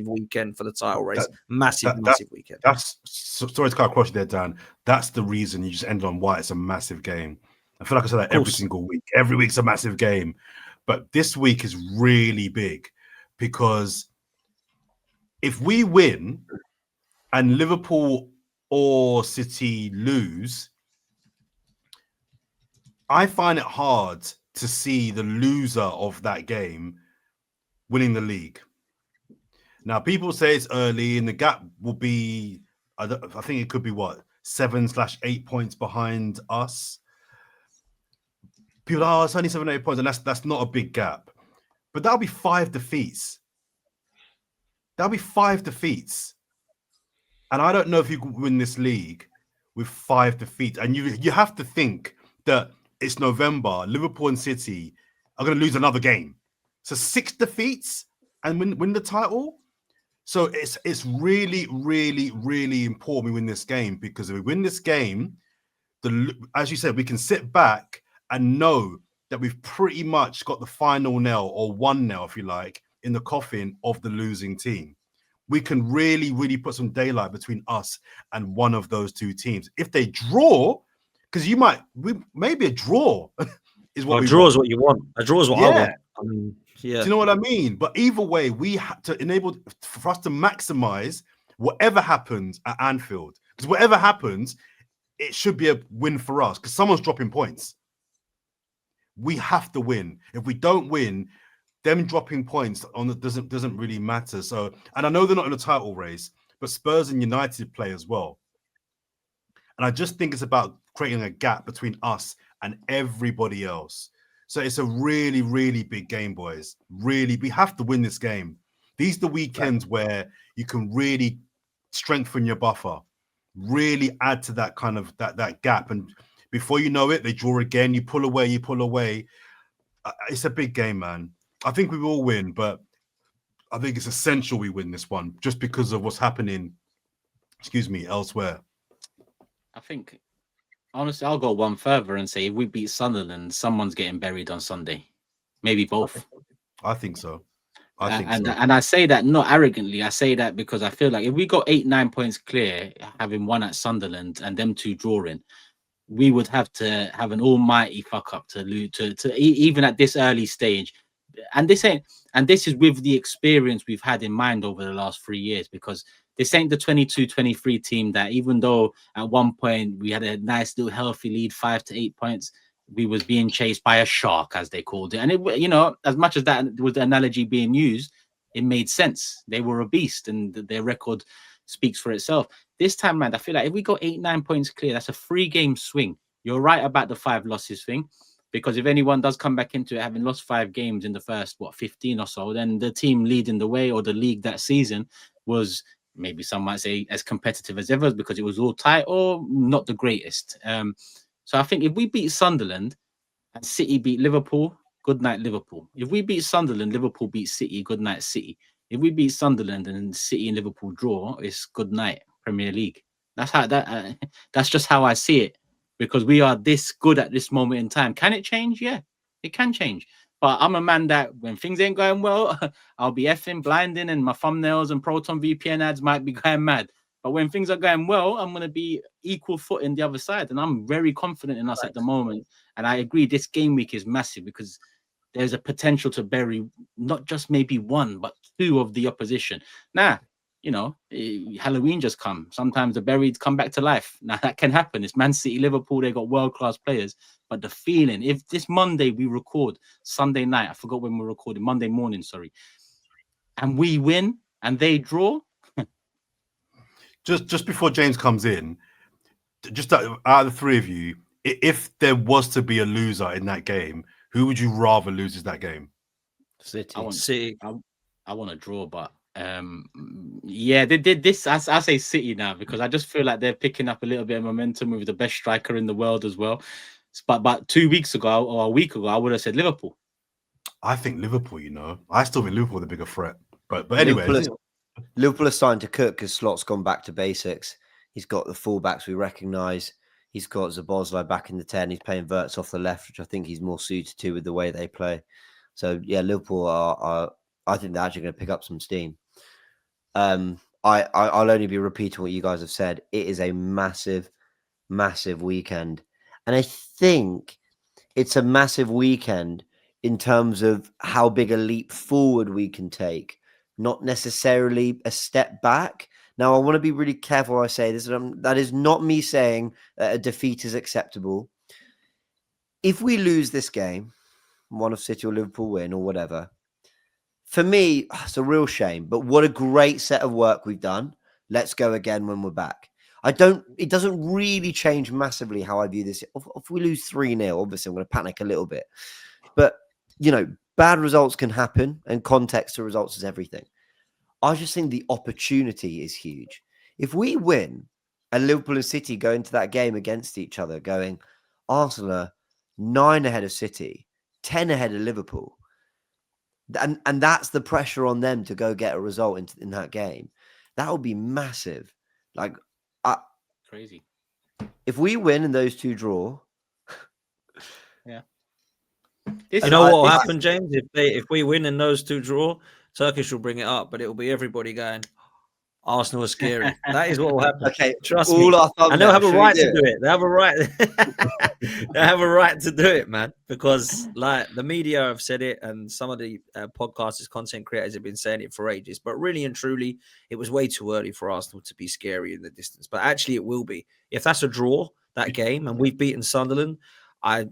weekend for the title race. Massive weekend. Sorry to cut across you there, Dan. That's the reason you just ended on why it's a massive game. I feel like I say that every single week. Every week's a massive game. But this week is really big, because if we win and Liverpool or City lose, I find it hard to see the loser of that game winning the league. Now, people say it's early and the gap will be, I think it could be 7/8 points behind us. People are, it's only 7 or 8 points, and that's not a big gap. But that'll be 5 defeats. That'll be 5 defeats. And I don't know if you can win this league with 5 defeats. And you have to think that it's November. Liverpool and City are going to lose another game. So 6 defeats and win the title. So it's really, really, really important we win this game, because if we win this game, as you said, we can sit back and know that we've pretty much got the final nail, or one nail, if you like, in the coffin of the losing team. we can really, really put some daylight between us and one of those two teams. If they draw, because maybe a draw is what a we draw want. is what you want. A draw is what I want. I mean, yeah. Do you know what I mean? But either way, we have to enable for us to maximize whatever happens at Anfield. Because whatever happens, it should be a win for us because someone's dropping points. We have to win. If we don't win, them dropping points on it doesn't really matter. So, and I know they're not in a title race, but Spurs and United play as well. And I just think it's about creating a gap between us and everybody else. So it's a really, really big game, boys. Really, we have to win this game. These are the weekends where you can really strengthen your buffer, really add to that kind of that gap. And before you know it, they draw again. You pull away. It's a big game, man. I think we will win, but I think it's essential we win this one just because of what's happening, elsewhere. I think, honestly, I'll go one further and say if we beat Sunderland, someone's getting buried on Sunday. Maybe both. I think so. And I say that not arrogantly. I say that because I feel like if we got 8-9 points clear, having won at Sunderland and them two drawing, we would have to have an almighty fuck up to lose to even at this early stage. And this is with the experience we've had in mind over the last 3 years, because this ain't the 22-23 team that, even though at one point we had a nice little healthy lead, 5 to 8 points, we was being chased by a shark, as they called it. And it, you know, as much as that was the analogy being used, it made sense. They were a beast, and their record speaks for itself. This time around, I feel like if we got 8-9 points clear, that's a 3-game swing. You're right about the 5 losses thing, because if anyone does come back into it having lost 5 games in the first 15 or so, then the team leading the way or the league that season was, maybe some might say, as competitive as ever because it was all tight or not the greatest. So I think if we beat Sunderland and City beat Liverpool, good night Liverpool. If we beat Sunderland, Liverpool beat City, good night City. If we beat Sunderland and City and Liverpool draw, it's good night Premier League. That's how that's just how I see it, because we are this good at this moment in time. Can it change? Yeah, it can change. But I'm a man that when things ain't going well, I'll be effing blinding and my thumbnails and Proton VPN ads might be going mad. But when things are going well, I'm going to be equal foot in the other side. And I'm very confident in us at the moment. And I agree, this game week is massive because there's a potential to bury not just maybe 1, but 2 of the opposition. Now, you know, Halloween just come. Sometimes the buried come back to life. Now, that can happen. It's Man City, Liverpool. They got world-class players. But the feeling, if this Monday we record, Sunday night, I forgot when we're recording, Monday morning, sorry, and we win and they draw. Just before James comes in, just out of the 3 of you, if there was to be a loser in that game, who would you rather loses that game? City. I want to draw, but yeah, they did this. I say City now because I just feel like they're picking up a little bit of momentum with the best striker in the world as well. But 2 weeks ago or a week ago, I would have said Liverpool. I think Liverpool. You know, I still think Liverpool are the bigger threat. But anyway, Liverpool are starting to cook because Slot's gone back to basics. He's got the fullbacks we recognise. He's got Szoboszlai back in the 10. He's playing Wirtz off the left, which I think he's more suited to with the way they play. So yeah, Liverpool are I think they're actually going to pick up some steam. I'll only be repeating what you guys have said. It is a massive, massive weekend. And I think it's a massive weekend in terms of how big a leap forward we can take, not necessarily a step back. Now, I want to be really careful when I say this. That is not me saying that a defeat is acceptable. If we lose this game, one of City or Liverpool win or whatever, for me, it's a real shame. But what a great set of work we've done. Let's go again when we're back. It doesn't really change massively how I view this. If we lose 3-0, obviously I'm going to panic a little bit. But, you know, bad results can happen and context to results is everything. I just think the opportunity is huge. If we win and Liverpool and City go into that game against each other going, Arsenal are 9 ahead of City, 10 ahead of Liverpool. And that's the pressure on them to go get a result in that game. That would be massive. Like, crazy. If we win and those 2 draw, yeah. You know what will happen, James? If we win and those 2 draw, Turkish will bring it up, but it will be everybody going, Arsenal are scary. That is what will happen. Okay, Trust all me. our And they'll have a thumbnails, should we right to do do it. They have a right. They have a right to do it, man. Because like the media have said it, and some of the podcasters, content creators have been saying it for ages. But really and truly, it was way too early for Arsenal to be scary in the distance. But actually, it will be. If that's a draw, that game, and we've beaten Sunderland, I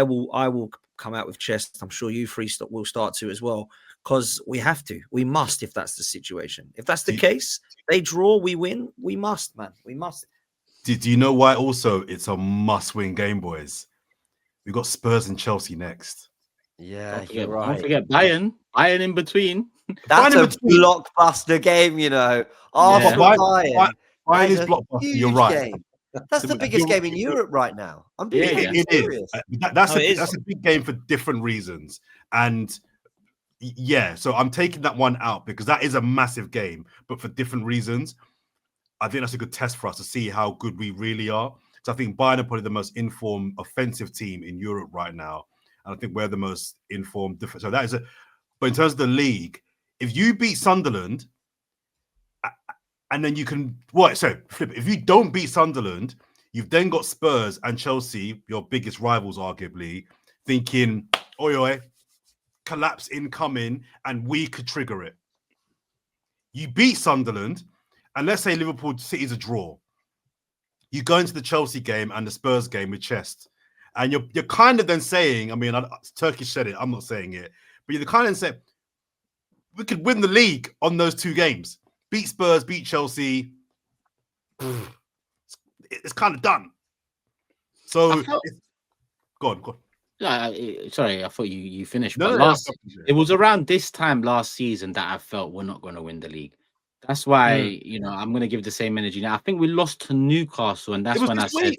will come out with chest. I'm sure you three will start to as well. Because we have to. We must if that's the situation. If that's the case, they draw, we win. We must, man. We must. Do you know why also it's a must-win game, boys? We got Spurs and Chelsea next. Yeah, Don't you're right. forget Bayern in between. That's Bayern in a between. blockbuster game, you know. Arsenal Bayern. Bayern is a blockbuster. You're huge right. game. That's the biggest game in Europe right now. I'm being It serious. is. That's it is. a big game for different reasons. And yeah, so I'm taking that one out because that is a massive game, but for different reasons. I think that's a good test for us to see how good we really are. Because I think Bayern are probably the most informed offensive team in Europe right now. And I think we're the most informed. So that is a. But in terms of the league, if you beat Sunderland, and then you can so flip it. If you don't beat Sunderland, you've then got Spurs and Chelsea, your biggest rivals, arguably, thinking, oi, collapse incoming, and we could trigger it. You beat Sunderland, and let's say Liverpool City's a draw. You go into the Chelsea game and the Spurs game with chest, and you're kind of then saying, I mean, Turkish said it, I'm not saying it, but you're kind of saying we could win the league on those two games. Beat Spurs, beat Chelsea. It's kind of done. So, go on. Sorry, I thought you finished. No, but it was around this time last season that I felt we're not going to win the league. That's why I'm going to give the same energy now. I think we lost to Newcastle, and that's when I said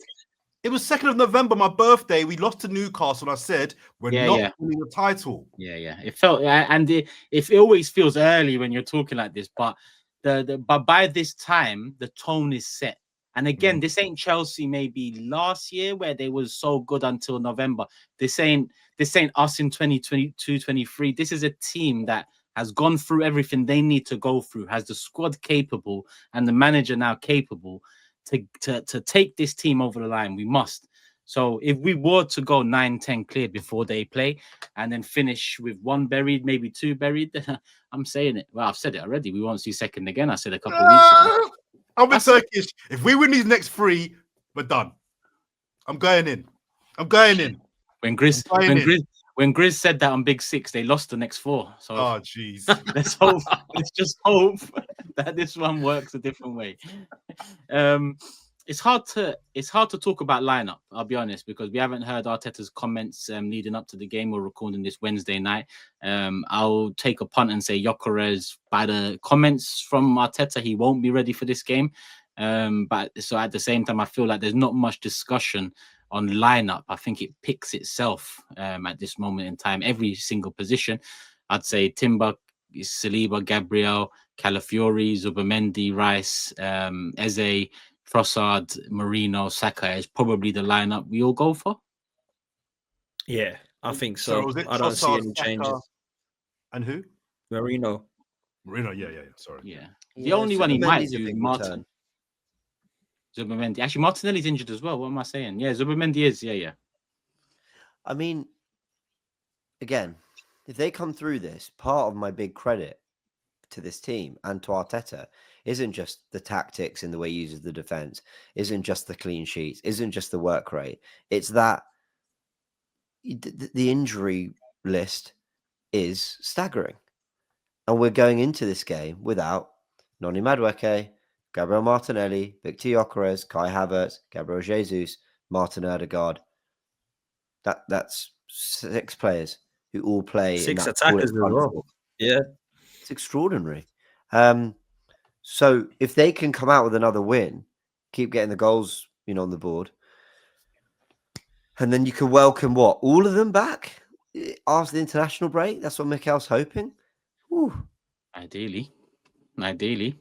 it was 2nd of November, my birthday. We lost to Newcastle, and I said we're not winning the title. Yeah. It felt, and it always feels early when you're talking like this, but but by this time the tone is set. And again, this ain't Chelsea maybe last year where they was so good until November. This ain't us in 2022, 23. This is a team that has gone through everything they need to go through, has the squad capable and the manager now capable to take this team over the line. We must. So if we were to go 9-10 cleared before they play and then finish with 1 buried, maybe 2 buried, I'm saying it. Well, I've said it already. We won't see second again. I said a couple of weeks ago. I'm with Turkish. If we win these next 3, we're done. I'm going in. When Grizz said that on Big 6, they lost the next 4. So jeez. Let's hope. Let's just hope that this one works a different way. It's hard to talk about lineup. I'll be honest, because we haven't heard Arteta's comments leading up to the game. We're recording this Wednesday night. I'll take a punt and say Gyökeres, by the comments from Arteta, he won't be ready for this game. But so at the same time, I feel like there's not much discussion on lineup. I think it picks itself at this moment in time. Every single position, I'd say Timber, Saliba, Gabriel, Calafiori, Zubimendi, Rice, Eze, Trossard, Merino, Saka is probably the lineup we all go for. Yeah, I think so. I don't see any changes. And who? Merino, yeah. Sorry. Yeah. The only one he might do is Martin. Zubimendi. Actually, Martinelli's injured as well. What am I saying? Yeah, Zubimendi is. Yeah. I mean, again, if they come through this, part of my big credit to this team and to Arteta isn't just the tactics and the way he uses the defense, isn't just the clean sheets, isn't just the work rate. It's that the injury list is staggering. And we're going into this game without Noni Madueke, Gabriel Martinelli, Victor Gyökeres, Kai Havertz, Gabriel Jesus, Martin Odegaard. That's 6 players who all play 6 attackers as well. Yeah. It's extraordinary. So if they can come out with another win, keep getting the goals, on the board, and then you can welcome all of them back after the international break. That's what Mikel's hoping. Whew. Ideally. All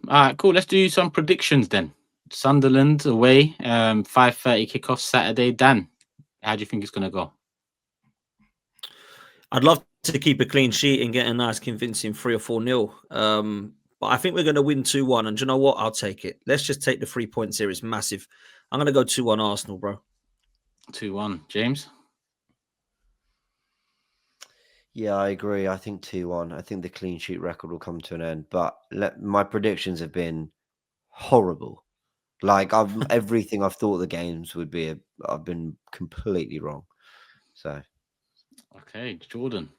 right, cool. Let's do some predictions then. Sunderland away, 5:30 kickoff Saturday. Dan, how do you think it's going to go? I'd love to keep a clean sheet and get a nice convincing 3 or 4-0. But I think we're going to win 2-1. And do you know what? I'll take it. Let's just take the 3 points here. It's massive. I'm going to go 2-1 Arsenal, bro. 2-1. James? Yeah, I agree. I think 2-1. I think the clean sheet record will come to an end. But my predictions have been horrible. Like everything I've thought the games would be, I've been completely wrong. So, Okay, Jordan.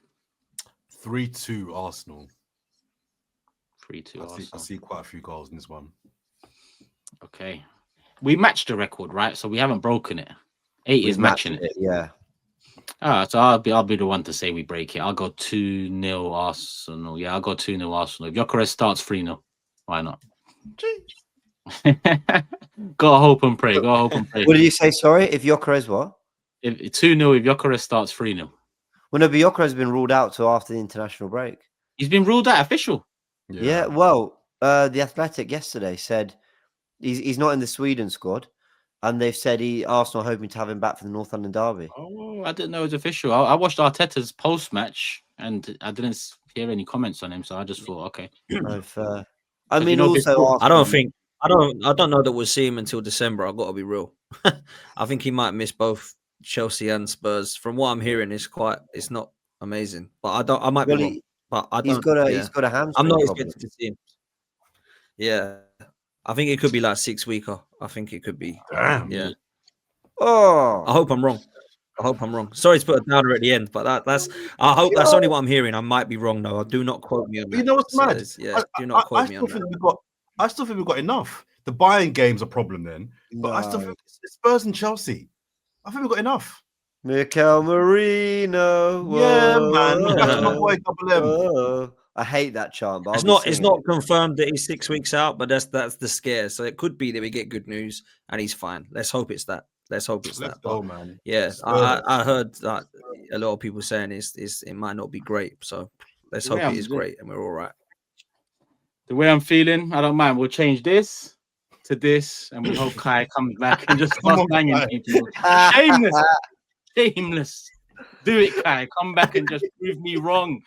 3-2 Arsenal. 3-2 Arsenal. I see quite a few goals in this one. Okay. We matched the record, right? So we haven't broken it. 8 is matching it. Yeah. All right, so I'll be the one to say we break it. I'll go 2-0 Arsenal. Yeah, I'll go 2-0 Arsenal. If Gyökeres starts 3-0, why not? Gotta hope and pray. Gotta hope and pray. What did you say? Sorry, if Gyökeres what? If 2-0, if Gyökeres starts 3-0. Well, no, but Gyökeres has been ruled out till after the international break. He's been ruled out official. Yeah. Well, the Athletic yesterday said he's not in the Sweden squad, and they've said Arsenal are hoping to have him back for the North London derby. Oh, I didn't know it was official. I watched Arteta's post-match and I didn't hear any comments on him, so I just thought, okay. No fair. I But mean, you know, also, before- Arsenal, I don't know that we'll see him until December. I've got to be real. I think he might miss both Chelsea and Spurs. From what I'm hearing, it's not amazing. But I might be wrong. But I don't. he's got a hamstring I'm not problem. expected to see him. Yeah, I think it could be like 6 weeker. I think it could be. Damn. Yeah. Oh, I hope I'm wrong. Sorry to put a downer at the end, but that's. I hope that's only what I'm hearing. I might be wrong though. Do not quote me on that. You know what's mad? Yeah, do not quote me on that. I still think we've got enough. The buying game's a problem then, but I still think it's Spurs and Chelsea. I think we've got enough. Mikel Merino. Yeah, man. Whoa. That's my boy, Double M. Whoa. I hate that chant. But It's not confirmed that he's 6 weeks out, but that's the scare. So it could be that we get good news and he's fine. Let's hope it's that. Let's Go, man. Yeah, I heard that a lot of people saying it might not be great. So let's hope it is great and we're all right. The way I'm feeling, I don't mind. We'll change this to this, and we hope Kai comes back and just starts banging people. Shameless. Do it, Kai. Come back and just prove me wrong.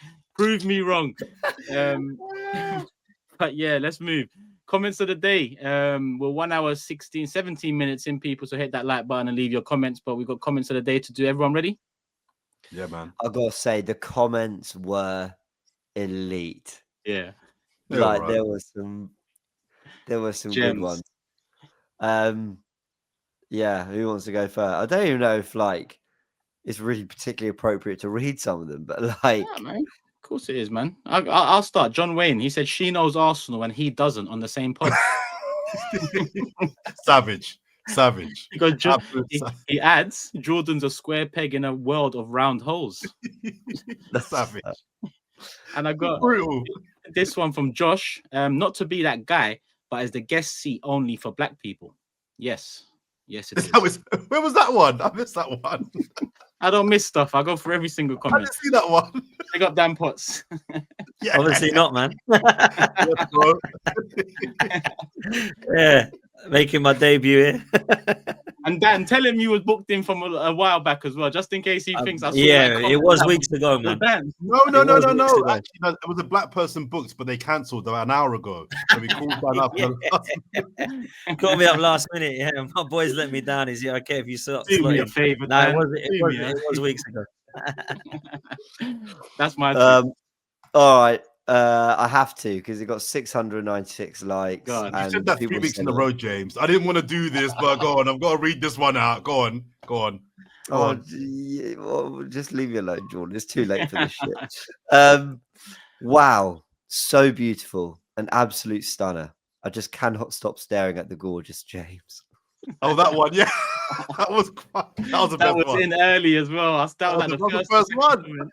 But yeah, let's move. Comments of the day. We're 1 hour 17 minutes in, people. So hit that like button and leave your comments. But we've got comments of the day to do. Everyone ready? Yeah, man. I gotta say the comments were elite. Yeah. Like right. there were some good Gems. ones. Yeah, who wants to go first? I don't even know if like it's really particularly appropriate to read some of them, but like Yeah, man. Of course it is, man. I'll start. John Wayne, he said she knows Arsenal and he doesn't on the same pod. Savage. Because he adds, Jordan's a square peg in a world of round holes. That's savage. And I got Brutal. this one from Josh. Not to be that guy, but as the guest seat only for black people. Yes, it is. Where was that one? I missed that one. I don't miss stuff. I go for every single I comment. didn't see that one. Pick up Dan Potts. Yeah. Obviously not, man. Yes, bro. Yeah, making my debut here. And Dan, tell him you was booked in from a while back as well, just in case he thinks I saw Yeah, that it was comment. weeks ago, man. Dan. No. It was weeks ago. Actually, no, it was a black person booked, but they cancelled an hour ago. So we called Dan up. Called me up last minute. Yeah, my boys let me down. Is it okay if you slot Do me a in? favor, No, Dan. it was weeks ago. That's my all right. I have to because it got 696 likes. God. You and said that 3 people weeks in a said row, James. I didn't want to do this, but go on. I've got to read this one out. Go on. Yeah, well, just leave me alone, Jordan. It's too late for this shit. Wow, so beautiful, an absolute stunner. I just cannot stop staring at the gorgeous James. Oh, that one, yeah. that was the best one. in early as well. I started That like was the the first one.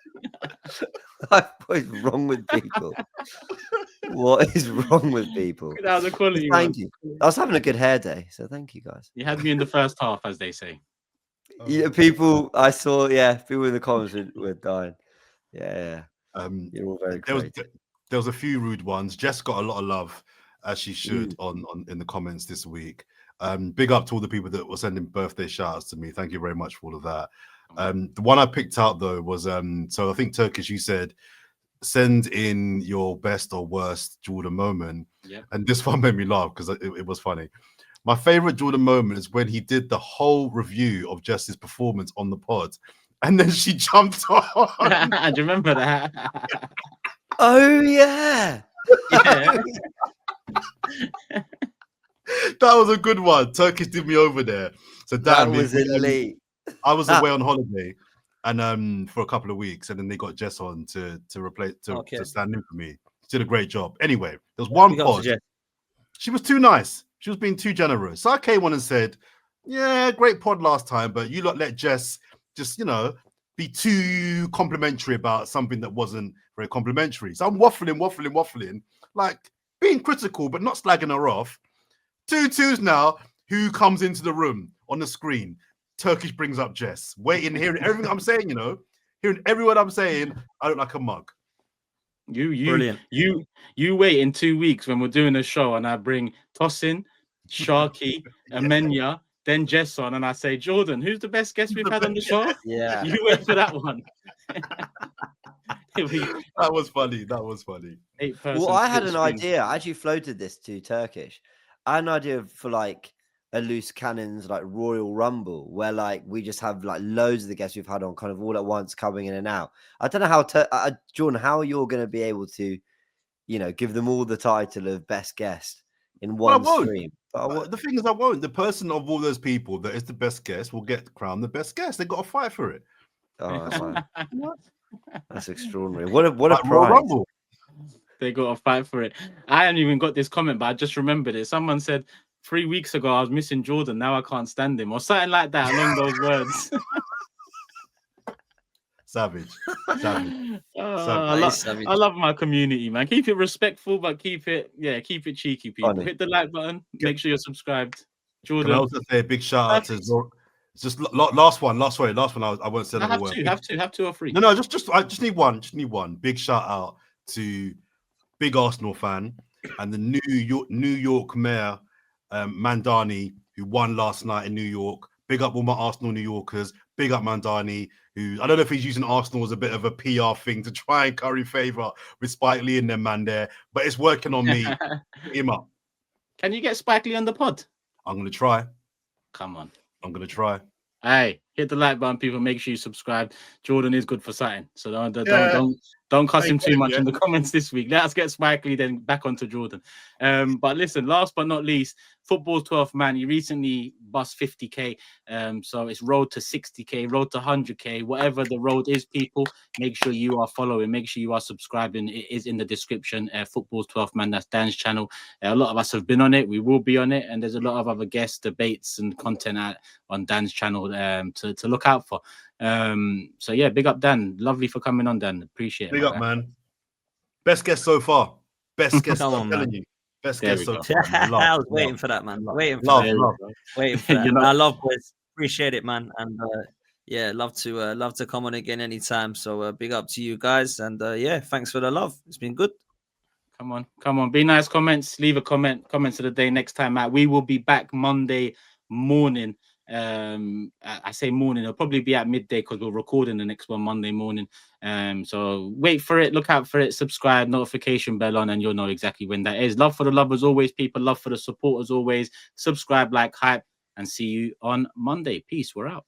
What is wrong with people? What is wrong with people? That was a quality one. Thank you. I was having a good hair day, so thank you guys. You had me in the first half, as they say. Yeah, people I saw, people in the comments were dying. Yeah. You're all very creative. There was a few rude ones. Jess got a lot of love, as she should, on in the comments this week. Big up to all the people that were sending birthday shout outs to me. Thank you very much for all of that. The one I picked out though was so I think Turkish, you said send in your best or worst Jordan moment. Yep. And this one made me laugh because it was funny. My favorite Jordan moment is when he did the whole review of Jess's performance on the pod, and then she jumped on. Do you remember that? Oh yeah. Yeah. That was a good one. Turkish did me over there. So That damn, was elite. I was away on holiday and for a couple of weeks, and then they got Jess on to replace to stand in for me. She did a great job. Anyway, there was one pod. She was too nice. She was being too generous. So I came on and said, "Yeah, great pod last time, but you lot let Jess just, be too complimentary about something that wasn't very complimentary." So I'm waffling, like being critical, but not slagging her off. 2-2s now. Who comes into the room on the screen? Turkish brings up Jess. Waiting, hearing everything I'm saying, hearing every word I'm saying. I look like a mug. You wait in 2 weeks when we're doing a show and I bring Tosin, Sharky, Amenya, then Jess on, and I say, Jordan, who's the best guest we've had on the show? Yeah. You wait for that one. That was funny. Well, I had an idea. I actually floated this to Turkish. I had an idea for like a loose cannons, like Royal Rumble, where like we just have like loads of the guests we've had on kind of all at once coming in and out. I don't know how, Jordan, how you're going to be able to, give them all the title of best guest in one stream. But the thing is, I won't. The person of all those people that is the best guest will get crowned the best guest. They got to fight for it. Oh, that's extraordinary. What a prize. Royal Rumble. They got to fight for it. I haven't even got this comment, but I just remembered it. Someone said 3 weeks ago I was missing Jordan. Now I can't stand him, or something like that along those words. Savage. I love my community, man. Keep it respectful, but keep it cheeky, people. Funny. Hit the like button. Make sure you're subscribed. Jordan. Can I also say a big shout out to Zor? It's just last one. I won't say another word. Have two or three. No, I just need one. Just need one. Big shout out to big Arsenal fan and the New York mayor, Mandani, who won last night in New York. Big up all my Arsenal New Yorkers. Big up Mandani, who I don't know if he's using Arsenal as a bit of a PR thing to try and curry favor with Spike Lee and them man there, but it's working on me. Hit him up. Can you get Spike Lee on the pod? I'm gonna try. Come on. I'm gonna try. Hey, hit the like button, people. Make sure you subscribe. Jordan is good for something, so don't cuss him too much in the comments this week. Let us get Spike Lee then back onto Jordan. But listen, last but not least, football's 12th man. He recently bust 50k. So it's road to 60k, road to 100k, whatever the road is, people. Make sure you are following. Make sure you are subscribing. It is in the description. Football's 12th man. That's Dan's channel. A lot of us have been on it. We will be on it, and there's a lot of other guests, debates, and content on Dan's channel to look out for. So yeah, big up Dan. Lovely for coming on, Dan. Appreciate it. Big up, man. Best guest so far. Best guest. I'm telling you. Best guest so far. I was waiting for that, man. Waiting for that. I love boys. Appreciate it, man. And love to come on again anytime. So big up to you guys. And thanks for the love. It's been good. Come on. Be nice comments. Leave a comments of the day next time out. We will be back Monday morning. I say morning, it'll probably be at midday because we're recording the next one Monday morning. So wait for it, look out for it, subscribe, notification bell on, and you'll know exactly when that is. Love for the love as always, people. Love for the support as always. Subscribe, like, hype, and see you on Monday. Peace. We're out.